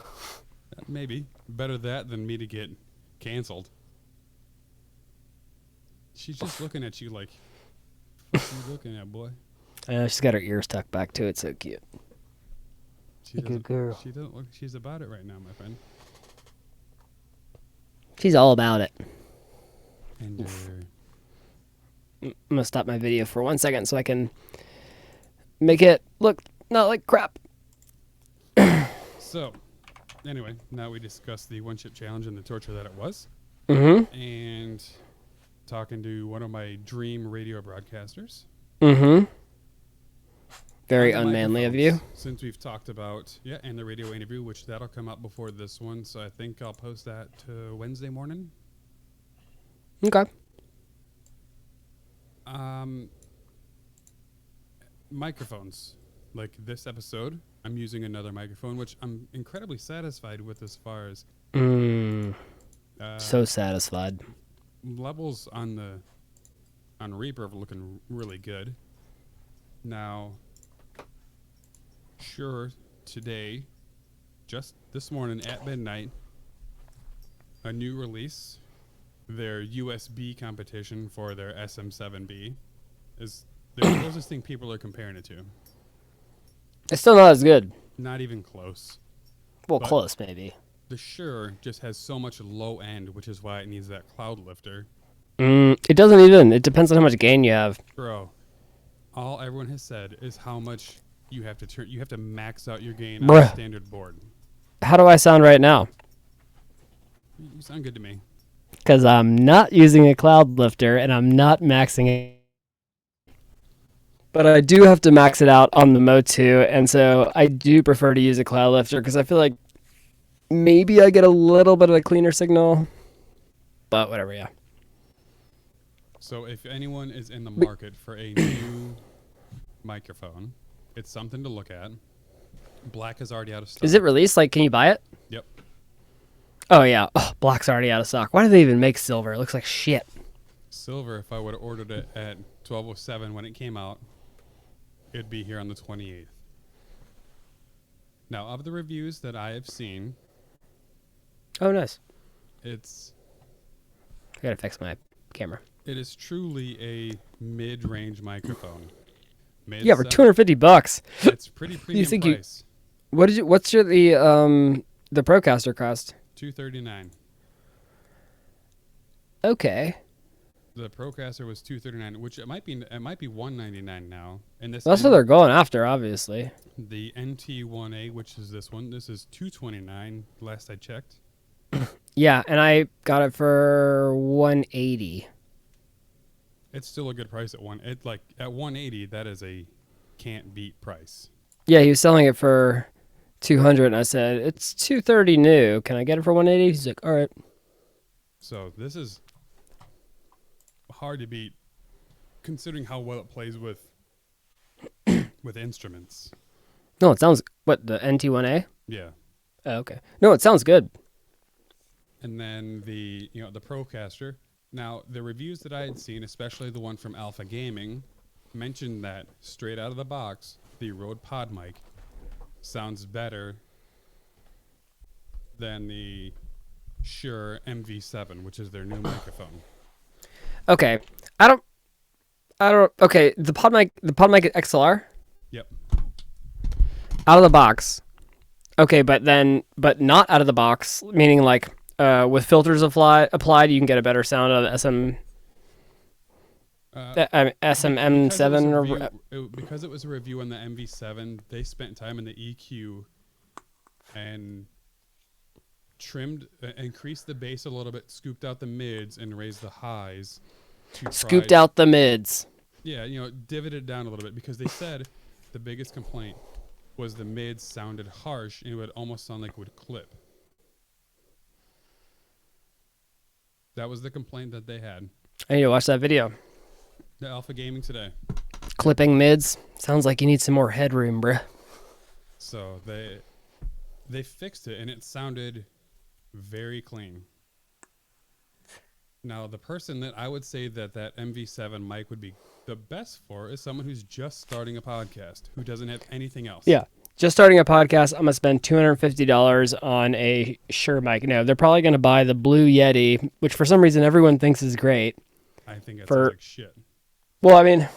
Maybe. Better that than me to get canceled. She's just looking at you like, what are you looking at, boy? She's got her ears tucked back too. It's so cute. She Good girl. She doesn't look. She's about it right now, my friend. She's all about it. And I'm gonna stop my video for 1 second so I can make it look not like crap. so, anyway, now we discussed the one chip challenge and the torture that it was, Mm-hmm. and talking to one of my dream radio broadcasters. Mm-hmm. Very On the unmanly of microphones, you. Since we've talked about, and the radio interview, which that'll come out before this one, so I think I'll post that to Wednesday morning. Okay. Microphones. Like this episode, I'm using another microphone, which I'm incredibly satisfied with as far as So satisfied. levels on Reaper are looking really good. Now, Shure today, just this morning at midnight, a new release, their USB competition for their SM7B is the closest thing people are comparing it to. It's still not as good. Not even close. Well, But- close maybe. The Shure just has so much low end, which is why it needs that cloud lifter. It doesn't even. It depends on how much gain you have. Bro, all everyone has said is how much you have to turn. You have to max out your gain on Bruh. a standard board. How do I sound right now? You sound good to me. Because I'm not using a cloud lifter and I'm not maxing it. But I do have to max it out on the Mo2, and so I do prefer to use a cloud lifter because I feel like maybe I get a little bit of a cleaner signal. But whatever, yeah. So if anyone is in the market for a new microphone, it's something to look at. Black is already out of stock. Is it released? Like, can you buy it? Yep. Oh, yeah. Oh, black's already out of stock. Why do they even make silver? It looks like shit. Silver, if I would have ordered it at 12:07 when it came out, it'd be here on the 28th. Now, of the reviews that I have seen, Oh, nice. it's I gotta fix my camera. it is truly a mid-range microphone. Yeah, for Mid-set- $250. It's pretty premium think you- price. What's the Procaster cost? $239. Okay. The Procaster was $239, which it might be $199 now. And this That's what they're going after, obviously. the NT1A, which is this one. This is $229 last I checked. Yeah, and I got it for $180. It's still a good price at at $180. That is a can't beat price. Yeah, he was selling it for $200, and I said it's $230 new. Can I get it for $180? He's like, all right. So this is hard to beat, considering how well it plays with instruments. No, it sounds what the NT1A. Yeah. Oh, okay. No, it sounds good. And then the Procaster. Now, the reviews that I had seen, especially the one from Alpha Gaming, mentioned that straight out of the box, the Rode Pod mic sounds better than the Shure MV7, which is their new microphone. Okay, I don't. Okay, the pod mic XLR Yep. out of the box. Okay, but not out of the box, meaning like with filters applied, you can get a better sound out of SMM7 Because it was a review on the MV7, they spent time in the EQ and trimmed, increased the bass a little bit, scooped out the mids, and raised the highs. scooped out the mids. Yeah, divoted it down a little bit because they said the biggest complaint was the mids sounded harsh and it would almost sound like it would clip. That was the complaint that they had. I need to watch that video. The Alpha Gaming today. Clipping mids sounds like you need some more headroom, bruh. So they fixed it and it sounded very clean. Now, the person that I would say that MV7 mic would be the best for is someone who's just starting a podcast, who doesn't have anything else. Yeah. Just starting a podcast, I'm going to spend $250 on a Shure mic. No, they're probably going to buy the Blue Yeti, which for some reason everyone thinks is great. I think it For- sounds like shit. Well, I mean,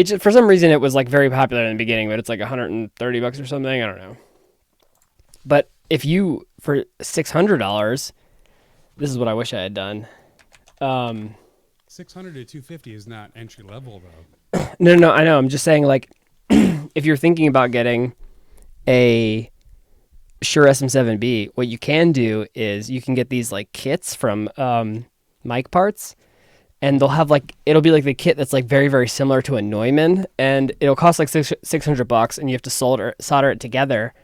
it just, for some reason it was like very popular in the beginning, but it's like $130 or something. I don't know. But if you, for $600, this is what I wish I had done. 600 to 250 is not entry level though. No, I know. I'm just saying, like, if you're thinking about getting a Shure SM7B, what you can do is you can get these like kits from mic parts, and they'll have like, it'll be like the kit that's like very, very similar to a Neumann, and it'll cost like $600, and you have to solder it together.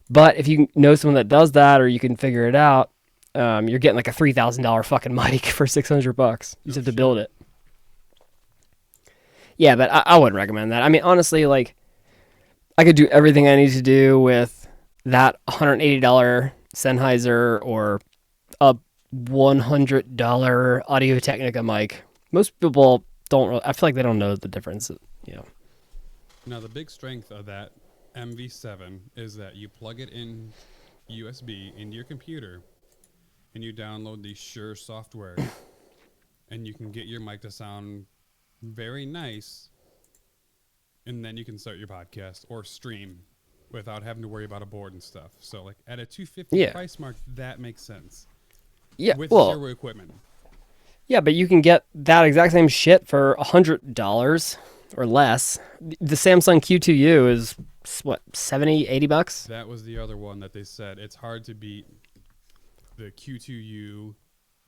But if you know someone that does that, or you can figure it out, you're getting like a $3,000 fucking mic for $600. You just have to build it. Yeah, but I wouldn't recommend that. I mean, honestly, like, I could do everything I need to do with that $180 Sennheiser or a $100 Audio-Technica mic. Most people don't really, I feel like they don't know the difference, you know. Now, the big strength of that MV7 is that you plug it in USB into your computer, and you download the Shure software, and you can get your mic to sound very nice, and then you can start your podcast or stream without having to worry about a board and stuff. So, like, at a $250 price mark, that makes sense. Yeah, with well, zero equipment. Yeah, but you can get that exact same shit for $100 or less. The Samsung Q2U is what, $70-$80? That was the other one that they said it's hard to beat the Q2U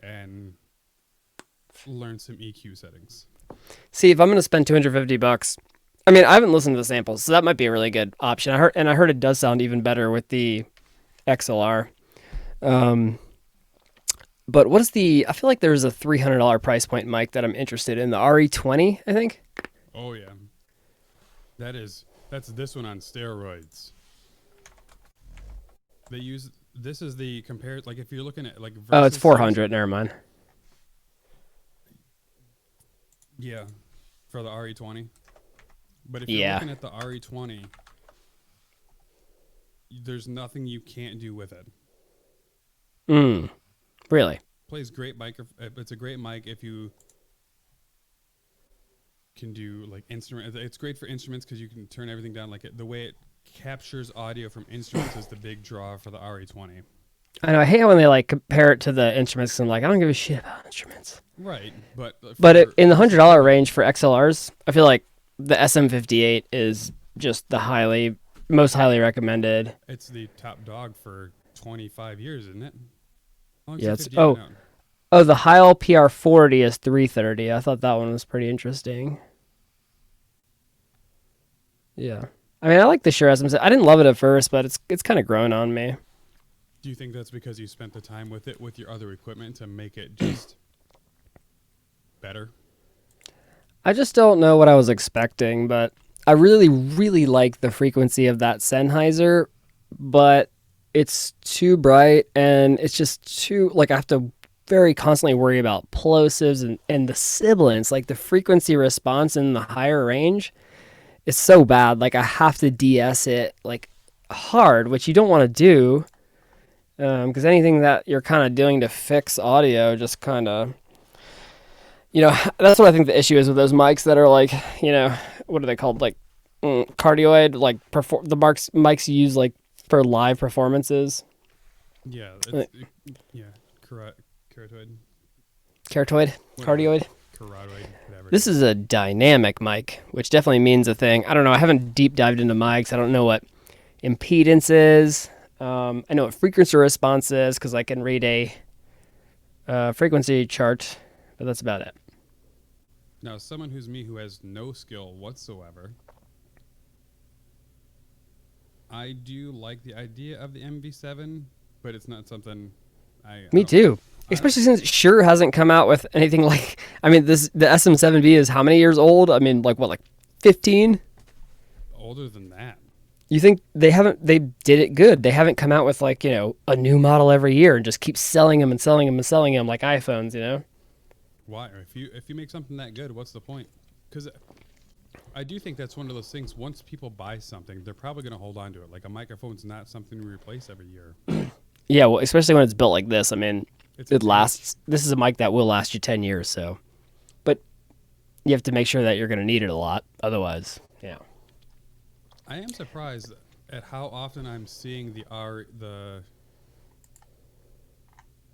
and learn some EQ settings. See, if I'm going to spend $250, I mean, I haven't listened to the samples, so that might be a really good option. I heard it does sound even better with the XLR. But what is I feel like there's a $300 price point mic that I'm interested in, the RE20, I think. Oh yeah. That's this one on steroids. This is the compared, like, if you're looking at like Oh, it's 400, never mind. Yeah, for the RE20. But if you're looking at the RE20, there's nothing you can't do with it. Really? Plays great mic. It's a great mic if you can do like instrument. It's great for instruments because you can turn everything down. Like the way it captures audio from instruments is the big draw for the RE20. I know. I hate when they like compare it to the instruments. 'Cause I'm like, I don't give a shit about instruments. Right, but in the $100 range for XLRs, I feel like the SM58 is just the most highly recommended. It's the top dog for 25 years, isn't it? Yeah. The Heil PR40 is $330. I thought that one was pretty interesting. Yeah. I mean, I like the Shure SM7. I didn't love it at first, but it's kind of grown on me. Do you think that's because you spent the time with it with your other equipment to make it just better? I just don't know what I was expecting, but I really, really like the frequency of that Sennheiser, but it's too bright and it's just too, like, I have to very constantly worry about plosives and the sibilance, like the frequency response in the higher range is so bad. Like, I have to DS it like hard, which you don't want to do, because anything that you're kind of doing to fix audio just kind of, you know, that's what I think the issue is with those mics that are like, you know, what are they called? Like cardioid, like the mics you use like for live performances. Yeah. Carotid. Cardioid. Carotid, whatever. This is a dynamic mic, which definitely means a thing. I don't know. I haven't deep dived into mics. I don't know what impedance is. I know what frequency response is because I can read a frequency chart, but that's about it. Now, someone who has no skill whatsoever, I do like the idea of the MV7, but it's not something Me too. Especially since Shure hasn't come out with anything like, I mean, the SM7B is how many years old? I mean, like 15? Older than that. You think they did it good. They haven't come out with like, you know, a new model every year and just keep selling them and selling them and selling them like iPhones, you know? Why? If you make something that good, what's the point? Because I do think that's one of those things, once people buy something, they're probably going to hold on to it. Like a microphone's not something we replace every year. Yeah, well, especially when it's built like this. I mean, it lasts. This is a mic that will last you 10 years, so. But you have to make sure that you're going to need it a lot. Otherwise, yeah. I am surprised at how often I'm seeing the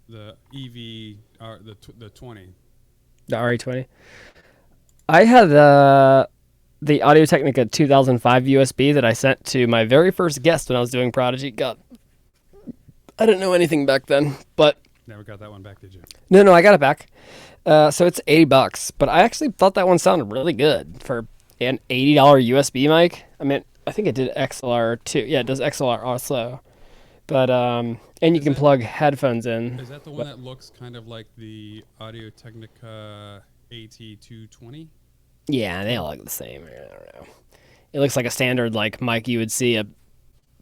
EV the 20. The RE20. I had the Audio-Technica 2005 USB that I sent to my very first guest when I was doing Prodigy. God, I didn't know anything back then, but Never got that one back, did you? no, I got it back. So it's $80, but I actually thought that one sounded really good for an $80 USB mic. I mean, I think it did XLR too. Yeah, it does XLR also. But and you can plug headphones in. Is that the one that looks kind of like the Audio-Technica AT220? Yeah, they all look the same. I don't know. It looks like a standard like mic you would see a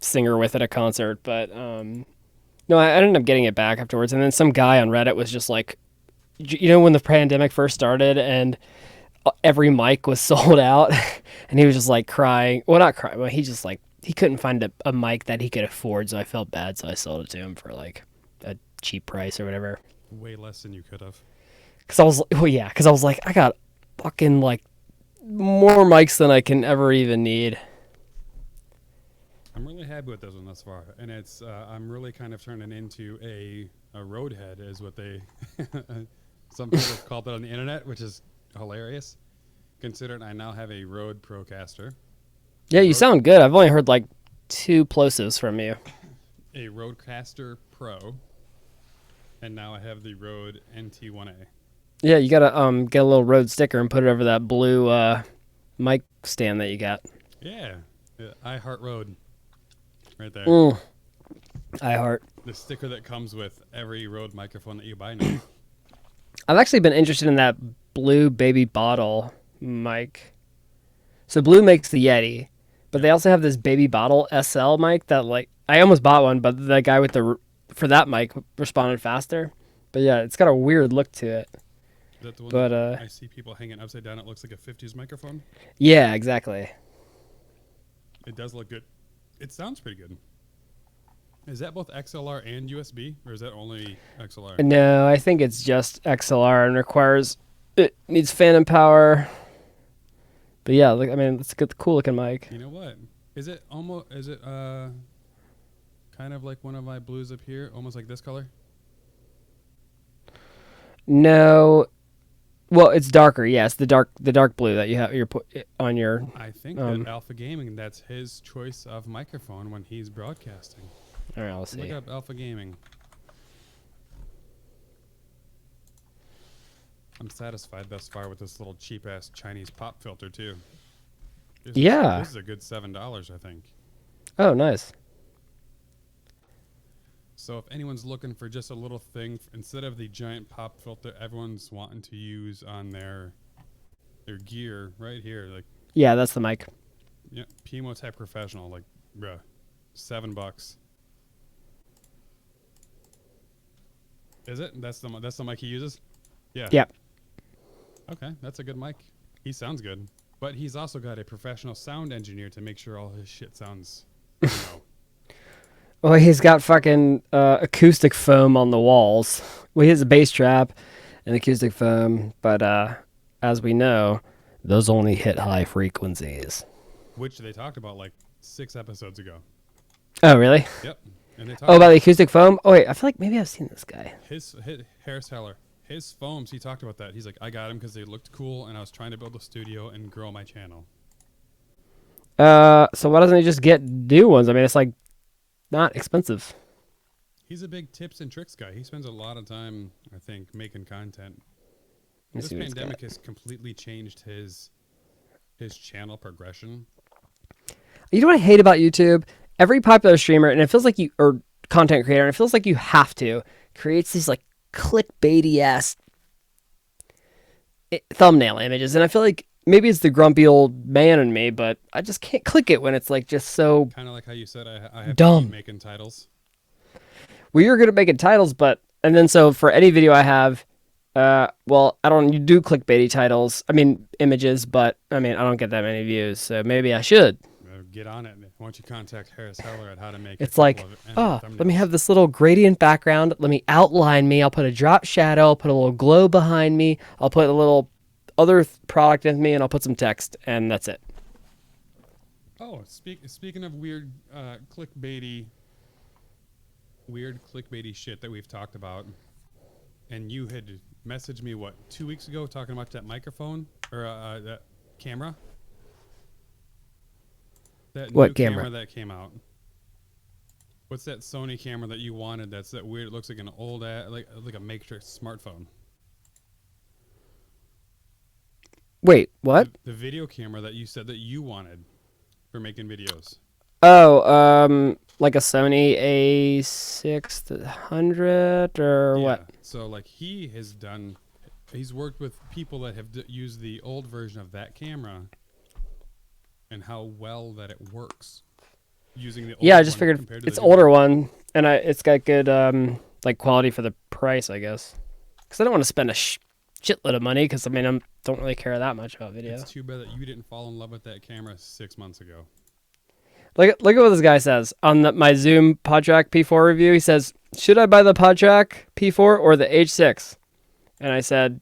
singer with at a concert, but no, I ended up getting it back afterwards. And then some guy on Reddit was just like, you know, when the pandemic first started and every mic was sold out, and he was just like crying. Well, not crying, but he just like he couldn't find a mic that he could afford, so I felt bad, so I sold it to him for like a cheap price or whatever. Way less than you could have. Because I was like, I got fucking like more mics than I can ever even need. I'm really happy with this one thus far, and it's I'm really kind of turning into a road head, is what they some people have called it on the internet, which is hilarious, considering I now have a Rode Procaster. Yeah, you sound good. I've only heard like 2 plosives from you. A Rodecaster Pro, and now I have the Rode NT1A. Yeah, you gotta get a little Rode sticker and put it over that blue mic stand that you got. Yeah, I heart Rode, right there. I heart. The sticker that comes with every Rode microphone that you buy now. I've actually been interested in that blue baby bottle mic. So Blue makes the Yeti, but they also have this baby bottle SL mic that like I almost bought one, but the guy with for that mic responded faster. But yeah, it's got a weird look to it. Is that the one But that I see people hanging upside down? It looks like a 50s microphone. yeah, exactly. It does look good. It sounds pretty good. Is that both XLR and USB, or is that only XLR? No, I think it's just XLR and it needs phantom power. But yeah, look, I mean, it's a good, cool looking mic. You know what? Is it kind of like one of my blues up here, almost like this color? No, well, it's darker. Yes, the dark blue that you're put on your. I think that Alpha Gaming, that's his choice of microphone when he's broadcasting. All right, let's see. Look up Alpha Gaming. I'm satisfied thus far with this little cheap ass Chinese pop filter too. This is a good $7, I think. Oh, nice. So if anyone's looking for just a little thing instead of the giant pop filter everyone's wanting to use on their gear right here, like Yeah, that's the mic. yeah, Pimo Type Professional, like bruh, $7. Is it? That's the mic he uses? Yeah. Yeah. Okay, that's a good mic. He sounds good. But he's also got a professional sound engineer to make sure all his shit sounds, you know. Well, he's got fucking acoustic foam on the walls. Well, he has a bass trap and acoustic foam, but as we know, those only hit high frequencies. Which they talked about like 6 episodes ago. Oh, really? Yep. And they talked Oh, about the acoustic foam? Oh, wait, I feel like maybe I've seen this guy. his Harris Heller. His foams, he talked about that. He's like, I got them because they looked cool, and I was trying to build a studio and grow my channel. So why doesn't he just get new ones? I mean, it's like not expensive. He's a big tips and tricks guy. He spends a lot of time, I think, making content. Let me This see what he's pandemic got. has completely changed his channel progression. You know what I hate about YouTube? Every popular streamer, and it feels like or content creator, and it feels like you have to, creates these like clickbaity ass thumbnail images, and I feel like maybe it's the grumpy old man in me, but I just can't click it when it's like just so. Kind of like how you said I have Dumb. to keep making titles. Well, you're good at making titles, and then so for any video I have, well, you do clickbaity titles, I mean images, but I mean I don't get that many views, so maybe I should. Get on it. Why don't you contact Harris Heller at how to make It's like, let me have this little gradient background. Let me outline me. I'll put a drop shadow. I'll put a little glow behind me. I'll put a little other product with me, and I'll put some text, and that's it. Oh, speaking of weird clickbaity shit that we've talked about, and you had messaged me, 2 weeks ago talking about that microphone or that camera? That What new camera? that came out. What's that Sony camera that you wanted that's that weird, it looks like an old, like a Matrix smartphone? Wait, what? The video camera that you said that you wanted for making videos. Oh, like a Sony A600 or Yeah. what? So like he's worked with people that have used the old version of that camera and how well that it works using the old Yeah, I just one figured compared to it's the new older one, and it's got good like quality for the price, I guess. Because I don't want to spend a shitload of money. Because I mean, I don't really care that much about video. It's too bad that you didn't fall in love with that camera 6 months ago. Look at what this guy says on my Zoom PodTrack P4 review. He says, "Should I buy the PodTrack P4 or the H6?" And I said,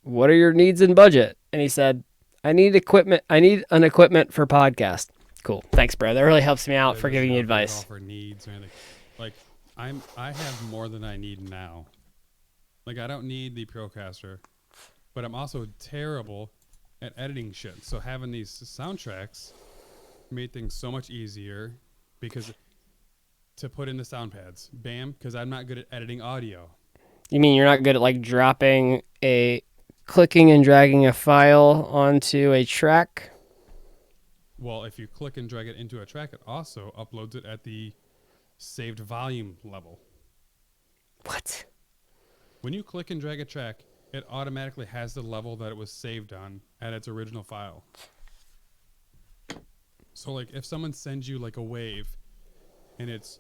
"What are your needs and budget?" And he said, "I need equipment. I need an equipment for podcast." Cool. Thanks, bro. That really helps me out for giving you advice. For needs or anything. Like I have more than I need now. Like I don't need the Procaster, but I'm also terrible at editing shit. So having these soundtracks made things so much easier because to put in the sound pads, bam, because I'm not good at editing audio. You mean you're not good at like clicking and dragging a file onto a track? Well, if you click and drag it into a track, it also uploads it at the saved volume level. What? When you click and drag a track, it automatically has the level that it was saved on at its original file. So like if someone sends you like a wave and it's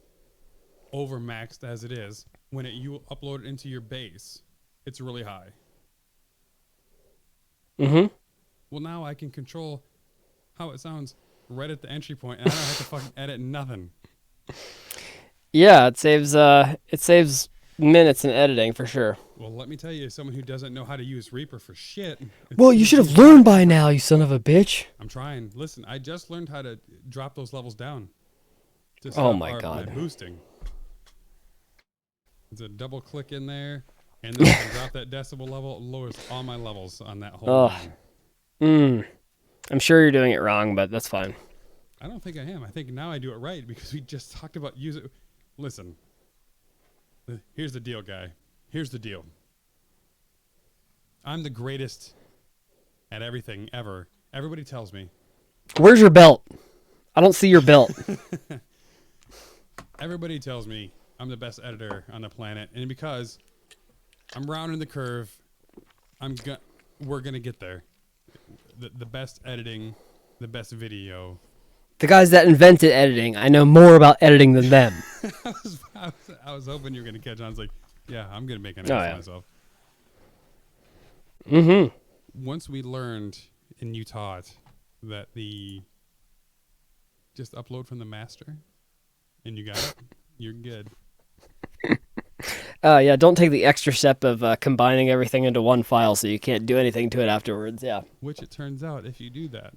overmaxed as it is, when you upload it into your base, it's really high. Mm-hmm. Well, now I can control how it sounds right at the entry point, and I don't have to fucking edit nothing. Yeah, it saves minutes in editing for sure. Well, let me tell you, as someone who doesn't know how to use Reaper for shit. Well, you should have learned by now, you son of a bitch. I'm trying. Listen, I just learned how to drop those levels down. To Oh stop my God. boosting. It's a double click in there, and then I can drop that decibel level. It lowers all my levels on that whole line. I'm sure you're doing it wrong, but that's fine. I don't think I am. I think now I do it right because we just talked about using. Listen, here's the deal, guy. Here's the deal. I'm the greatest at everything ever. Everybody tells me. Where's your belt? I don't see your belt. Everybody tells me I'm the best editor on the planet, and because I'm rounding the curve, we're gonna get there. The best editing, the best video. The guys that invented editing, I know more about editing than them. I was hoping you were gonna catch on. I was like, yeah, I'm gonna make an ass of myself. Mm-hmm. Once we learned and you taught that just upload from the master, and you got it, you're good. Yeah, don't take the extra step of combining everything into one file so you can't do anything to it afterwards. Yeah. Which it turns out, if you do that,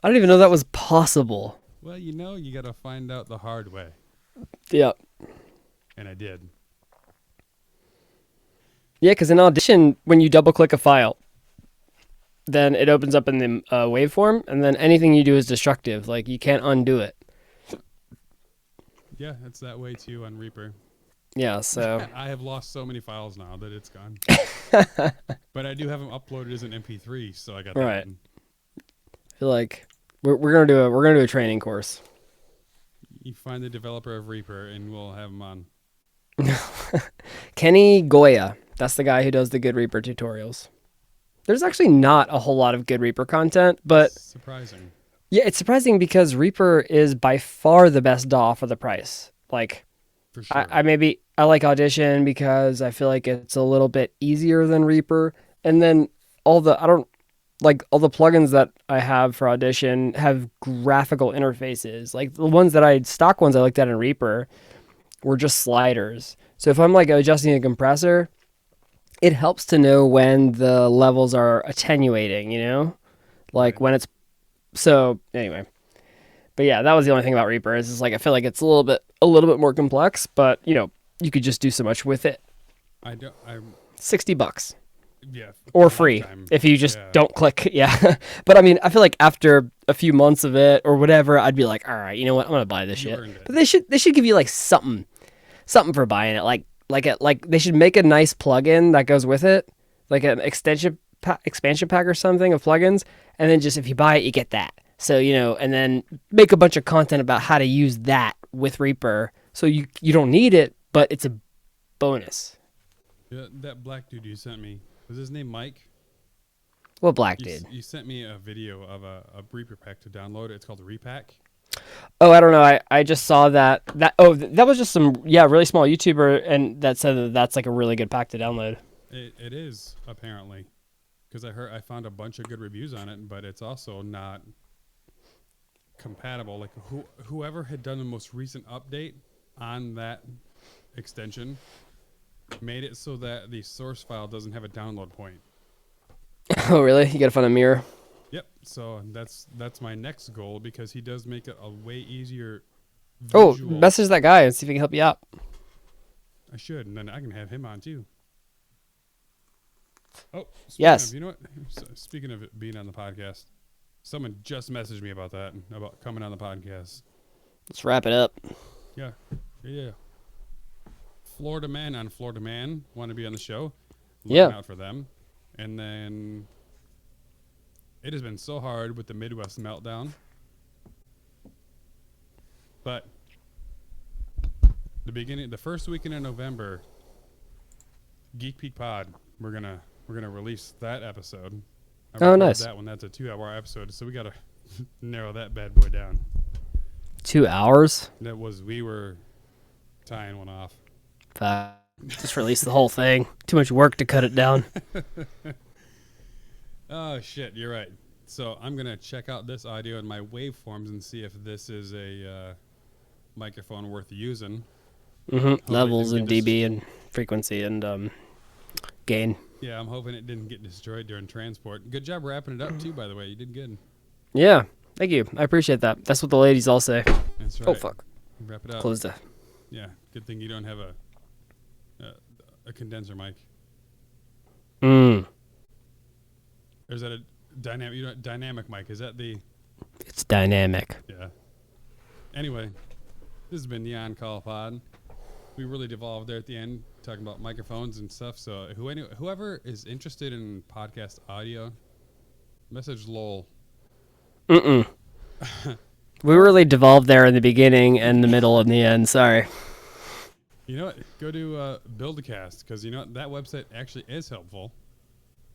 I don't even know that was possible. well, you got to find out the hard way. Yeah. And I did. Yeah, because in Audition, when you double-click a file, then it opens up in the waveform, and then anything you do is destructive. Like, you can't undo it. Yeah, it's that way too on Reaper. Yeah, so... I have lost so many files now that it's gone. But I do have them uploaded as an MP3, so I got that Right. one. I feel like we're gonna do a training course. You find the developer of Reaper, and we'll have him on. Kenny Goya. That's the guy who does the Good Reaper tutorials. There's actually not a whole lot of good Reaper content, but... Surprising. Yeah, it's surprising because Reaper is by far the best DAW for the price. Like, For sure. I like Audition because I feel like it's a little bit easier than Reaper. And then all the plugins that I have for Audition have graphical interfaces. Like the stock ones I looked at in Reaper were just sliders. So if I'm like adjusting a compressor, it helps to know when the levels are attenuating, you know? Like Right. when it's so anyway. But yeah, that was the only thing about Reaper is like I feel like it's a little bit more complex, but you know, you could just do so much with it. I'm $60 yeah. or a free lifetime. if you just Yeah. don't click. Yeah. But I mean, I feel like after a few months of it or whatever, I'd be like, all right, you know what? I'm going to buy this You shit. earned it. But they should give you like something for buying it. Like they should make a nice plugin that goes with it, like an expansion pack or something of plugins. And then just if you buy it, you get that. So, you know, and then make a bunch of content about how to use that with Reaper. So you don't need it, but it's a bonus. Yeah, that black dude you sent me, was his name Mike? What black You, dude? you sent me a video of a Reaper pack to download. It's called Repack. Oh, I don't know. I just saw that. That was just some really small YouTuber, and that said that that's like a really good pack to download. It is apparently, because I found a bunch of good reviews on it, but it's also not compatible. Like whoever had done the most recent update on that extension made it so that the source file doesn't have a download point. Oh, really? You gotta find a mirror. Yep. So that's my next goal, because he does make it a way easier. Oh, Visual. message that guy and see if he can help you out. I should, and then I can have him on too. Oh, speaking Yes. Of, you know what? Speaking of it being on the podcast, someone just messaged me about that, about coming on the podcast. Let's wrap it up. Yeah. Florida Man on Florida Man want to be on the show. Looking Yeah. out for them. And then it has been so hard with the Midwest meltdown. But the first weekend in November, Geek Peak Pod, we're gonna release that episode. I Oh, recorded nice. That one, that's a 2-hour episode, so we gotta narrow that bad boy down. 2 hours. We were tying one off. Just release the whole thing. Too much work to cut it down. Oh shit, you're right. So I'm gonna check out this audio in my waveforms and see if this is a microphone worth using. Levels didn't and get dB and frequency and gain. Yeah, I'm hoping it didn't get destroyed during transport. Good job wrapping it up too, by the way. You did good. Yeah, thank you. I appreciate that. That's what the ladies all say. That's right. Oh fuck! Wrap it up. Close the. Yeah, good thing you don't have a condenser mic. Mm. Or is that a dynamic mic? Is that the? It's dynamic. Yeah. Anyway, this has been the On-Call Pod. We really devolved there at the end, talking about microphones and stuff. So whoever is interested in podcast audio, message Lowell. We really devolved there in the beginning and the middle and the end. Sorry. You know what? Go to Build-A-Cast, because you know what? That website actually is helpful.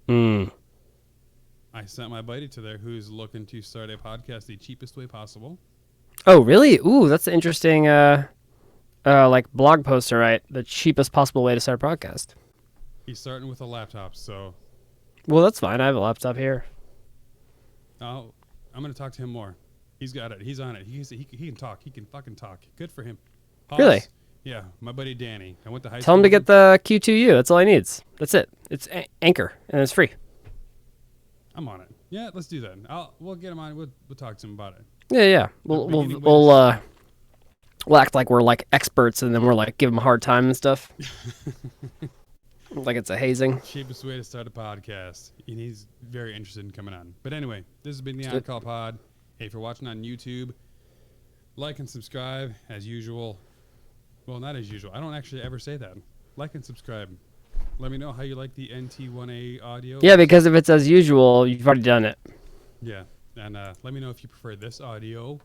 Mm. I sent my buddy to there who's looking to start a podcast the cheapest way possible. Oh, really? Ooh, that's an interesting like blog post to write. The cheapest possible way to start a podcast. He's starting with a laptop, so Well, that's fine. I have a laptop here. I'm going to talk to him more. He's got it. He's on it. He can talk. He can fucking talk. Good for him. Pause. Really? Yeah, my buddy Danny. I went to high Tell school. him to with get the Q2U. That's all he needs. That's it. It's Anchor, and it's free. I'm on it. Yeah, let's do that. We'll get him on. We'll talk to him about it. Yeah. beginning We'll act like we're like experts, and then we're like give him a hard time and stuff. Like it's a hazing. Cheapest way to start a podcast. And he's very interested in coming on. But anyway, this has been the Good. On-Call Pod. Hey, if you're watching on YouTube, like and subscribe as usual. Well, not as usual. I don't actually ever say that. Like and subscribe. Let me know how you like the NT1A audio. Yeah, because if it's as usual, you've already done it. Yeah. And let me know if you prefer this audio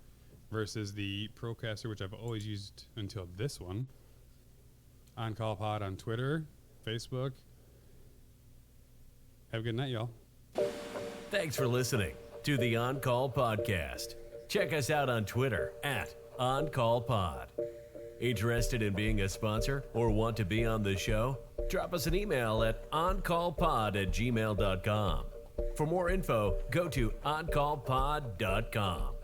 versus the Procaster, which I've always used until this one. On-Call Pod on Twitter, Facebook. Have a good night, y'all. Thanks for listening to the On Call Podcast. Check us out on Twitter at OnCallPod. Interested in being a sponsor or want to be on the show? Drop us an email at oncallpod@gmail.com. For more info, go to oncallpod.com.